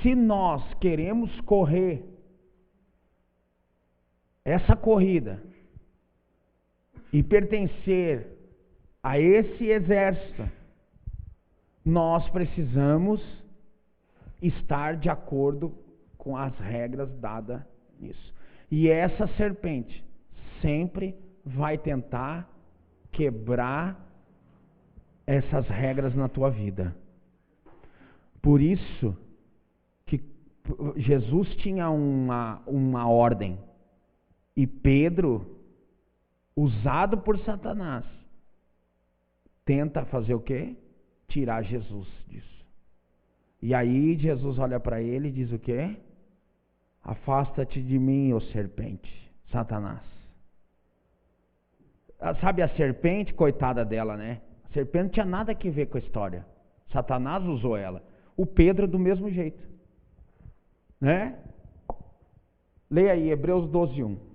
S1: Se nós queremos correr essa corrida e pertencer a esse exército, nós precisamos estar de acordo com as regras dadas nisso. E essa serpente sempre vai tentar quebrar essas regras na tua vida. Por isso que Jesus tinha uma ordem. E Pedro, usado por Satanás, tenta fazer o quê? Tirar Jesus disso. E aí Jesus olha para ele e diz o quê? Afasta-te de mim, ó serpente, Satanás. Sabe a serpente, coitada dela, né? A serpente não tinha nada a ver com a história. Satanás usou ela. O Pedro do mesmo jeito. Né? Leia aí, Hebreus 12:1.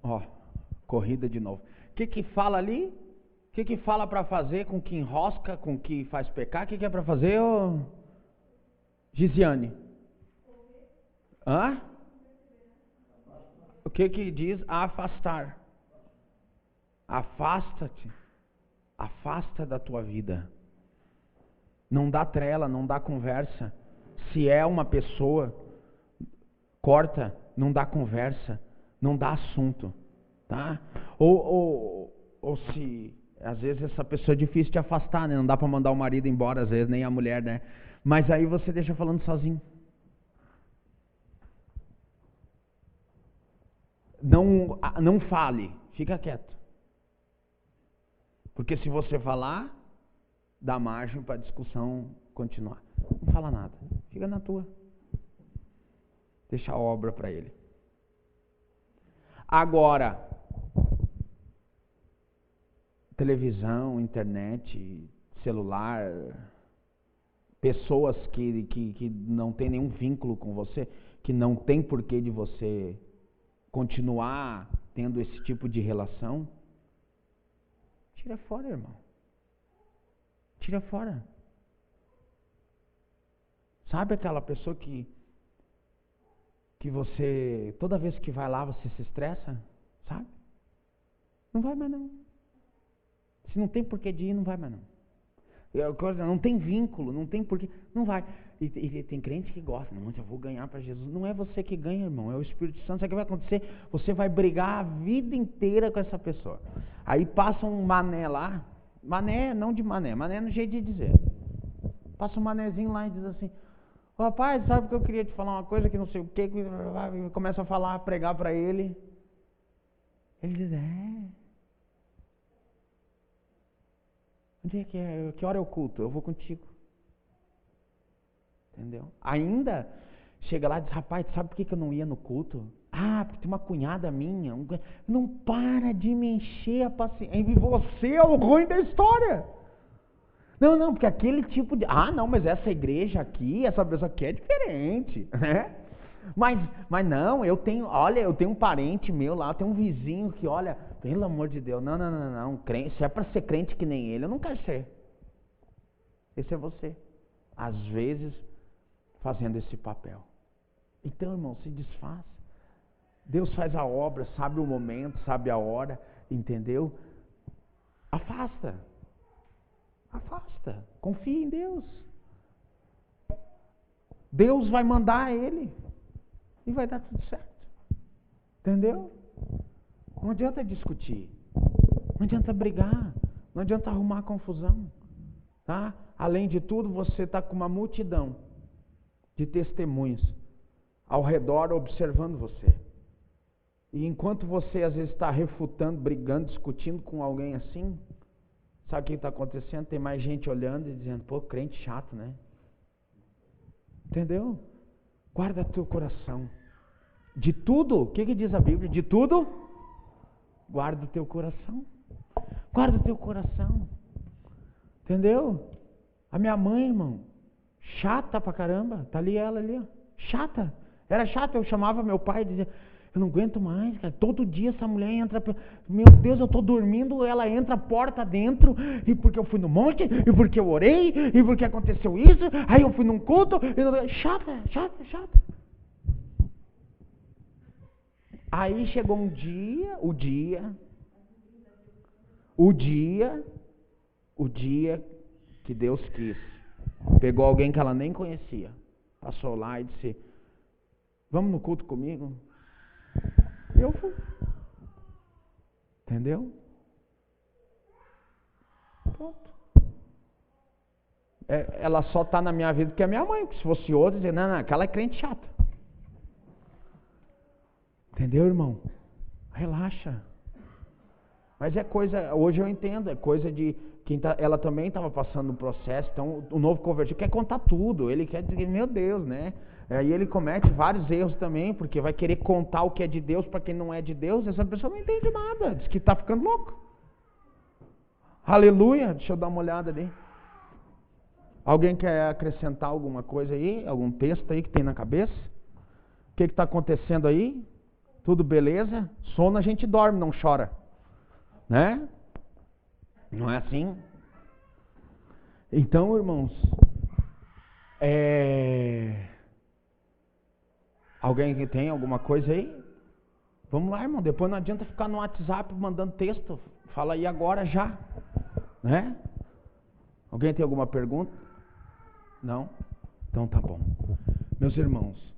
S1: Ó, corrida de novo. O que fala ali? O que fala para fazer com que enrosca, com que faz pecar? O que é para fazer, ô Gisiane? Hã? O que diz? Afastar. Afasta-te. Afasta da tua vida. Não dá trela, não dá conversa. Se é uma pessoa, corta, não dá conversa, não dá assunto, tá? Ou se às vezes essa pessoa é difícil de afastar, né? Não dá para mandar o marido embora, às vezes nem a mulher, né? Mas aí você deixa falando sozinho. Não fale, fica quieto. Porque se você falar, dá margem para a discussão continuar. Não fala nada, fica na tua. Deixa a obra para ele. Agora, televisão, internet, celular, pessoas que não tem nenhum vínculo com você, que não tem porquê de você continuar tendo esse tipo de relação, tira fora, irmão. Tira fora. Sabe aquela pessoa que você, toda vez que vai lá, você se estressa? Sabe? Não vai mais não. Se não tem porquê de ir, não vai mais não. Não tem vínculo, não tem porquê, não vai. E tem crente que gosta, não, eu vou ganhar para Jesus. Não é você que ganha, irmão, é o Espírito Santo. Sabe o que vai acontecer? Você vai brigar a vida inteira com essa pessoa. Aí passa um mané lá, mané não de mané no jeito de dizer. Passa um manézinho lá e diz assim: rapaz, sabe que eu queria te falar uma coisa que não sei o que, começa a falar, a pregar para ele. Ele diz: onde é que é? Que hora é o culto? Eu vou contigo. Entendeu? Ainda chega lá e diz: rapaz, sabe por que eu não ia no culto? Porque tem uma cunhada minha. Não para de me encher a paciência. E você é o ruim da história. Não, porque aquele tipo de... não, mas essa igreja aqui, essa pessoa aqui é diferente, né? Mas não, eu tenho um parente meu lá, eu tenho um vizinho que, olha, pelo amor de Deus, não, crente, se é para ser crente que nem ele, eu não quero ser. Esse é você, às vezes, fazendo esse papel. Então, irmão, se desfaz. Deus faz a obra, sabe o momento, sabe a hora, entendeu? Afasta. Confia em Deus. Deus vai mandar ele e vai dar tudo certo. Entendeu? Não adianta discutir. Não adianta brigar. Não adianta arrumar confusão. Tá? Além de tudo, você está com uma multidão de testemunhas ao redor observando você. E enquanto você às vezes está refutando, brigando, discutindo com alguém assim, sabe o que está acontecendo? Tem mais gente olhando e dizendo: pô, crente chato, né? Entendeu? Guarda teu coração. De tudo, o que diz a Bíblia? De tudo, guarda o teu coração. Guarda o teu coração. Entendeu? A minha mãe, irmão, chata pra caramba. Tá ali ela ali, ó. Chata. Era chata, eu chamava meu pai e dizia: eu não aguento mais, cara. Todo dia essa mulher entra. Meu Deus, eu tô dormindo, ela entra a porta dentro. E porque eu fui no monte, e porque eu orei, e porque aconteceu isso. Aí eu fui num culto. Chata. Aí chegou um dia, o dia que Deus quis. Pegou alguém que ela nem conhecia. Passou lá e disse: vamos no culto comigo? Eu fui. Entendeu? Pronto. Ela só está na minha vida porque é minha mãe. Porque se fosse outra, dizer: não, aquela é crente chata. Entendeu, irmão? Relaxa. Mas é coisa, hoje eu entendo, é coisa de quem ela também estava passando um processo. Então o novo convertido quer contar tudo. Ele quer dizer: meu Deus, né? Aí ele comete vários erros também, porque vai querer contar o que é de Deus para quem não é de Deus. Essa pessoa não entende nada, diz que está ficando louco. Aleluia. Deixa eu dar uma olhada ali. Alguém quer acrescentar alguma coisa aí? Algum texto aí que tem na cabeça? O que está acontecendo aí? Tudo beleza? Sono a gente dorme, não chora, né? Não é assim? Então, irmãos, alguém que tem alguma coisa aí? Vamos lá, irmão. Depois não adianta ficar no WhatsApp mandando texto. Fala aí agora já, né? Alguém tem alguma pergunta? Não? Então tá bom. Meus irmãos,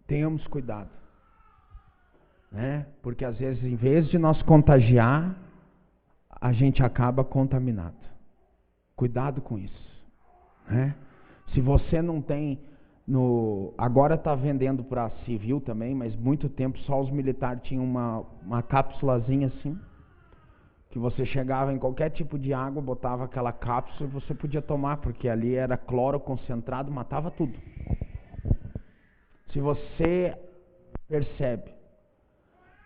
S1: tenhamos cuidado, né? Porque às vezes, em vez de nós contagiar, a gente acaba contaminado. Cuidado com isso, né? Se você não tem agora está vendendo para civil também, mas muito tempo só os militares tinham uma cápsulazinha assim, que você chegava em qualquer tipo de água, botava aquela cápsula e você podia tomar, porque ali era cloro concentrado, matava tudo. Se você percebe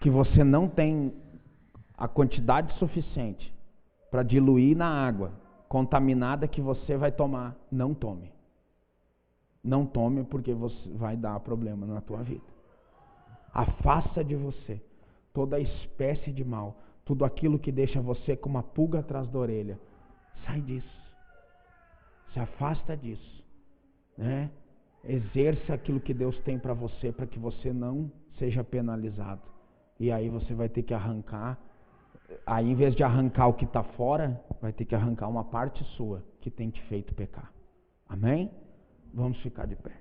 S1: que você não tem a quantidade suficiente para diluir na água contaminada que você vai tomar, não tome. Não tome, porque você vai dar problema na tua vida. Afasta de você toda espécie de mal, tudo aquilo que deixa você com uma pulga atrás da orelha. Sai disso. Se afasta disso, né? Exerça aquilo que Deus tem para você, para que você não seja penalizado. E aí você vai ter que arrancar, aí em vez de arrancar o que está fora, vai ter que arrancar uma parte sua que tem te feito pecar. Amém? Vamos ficar de pé.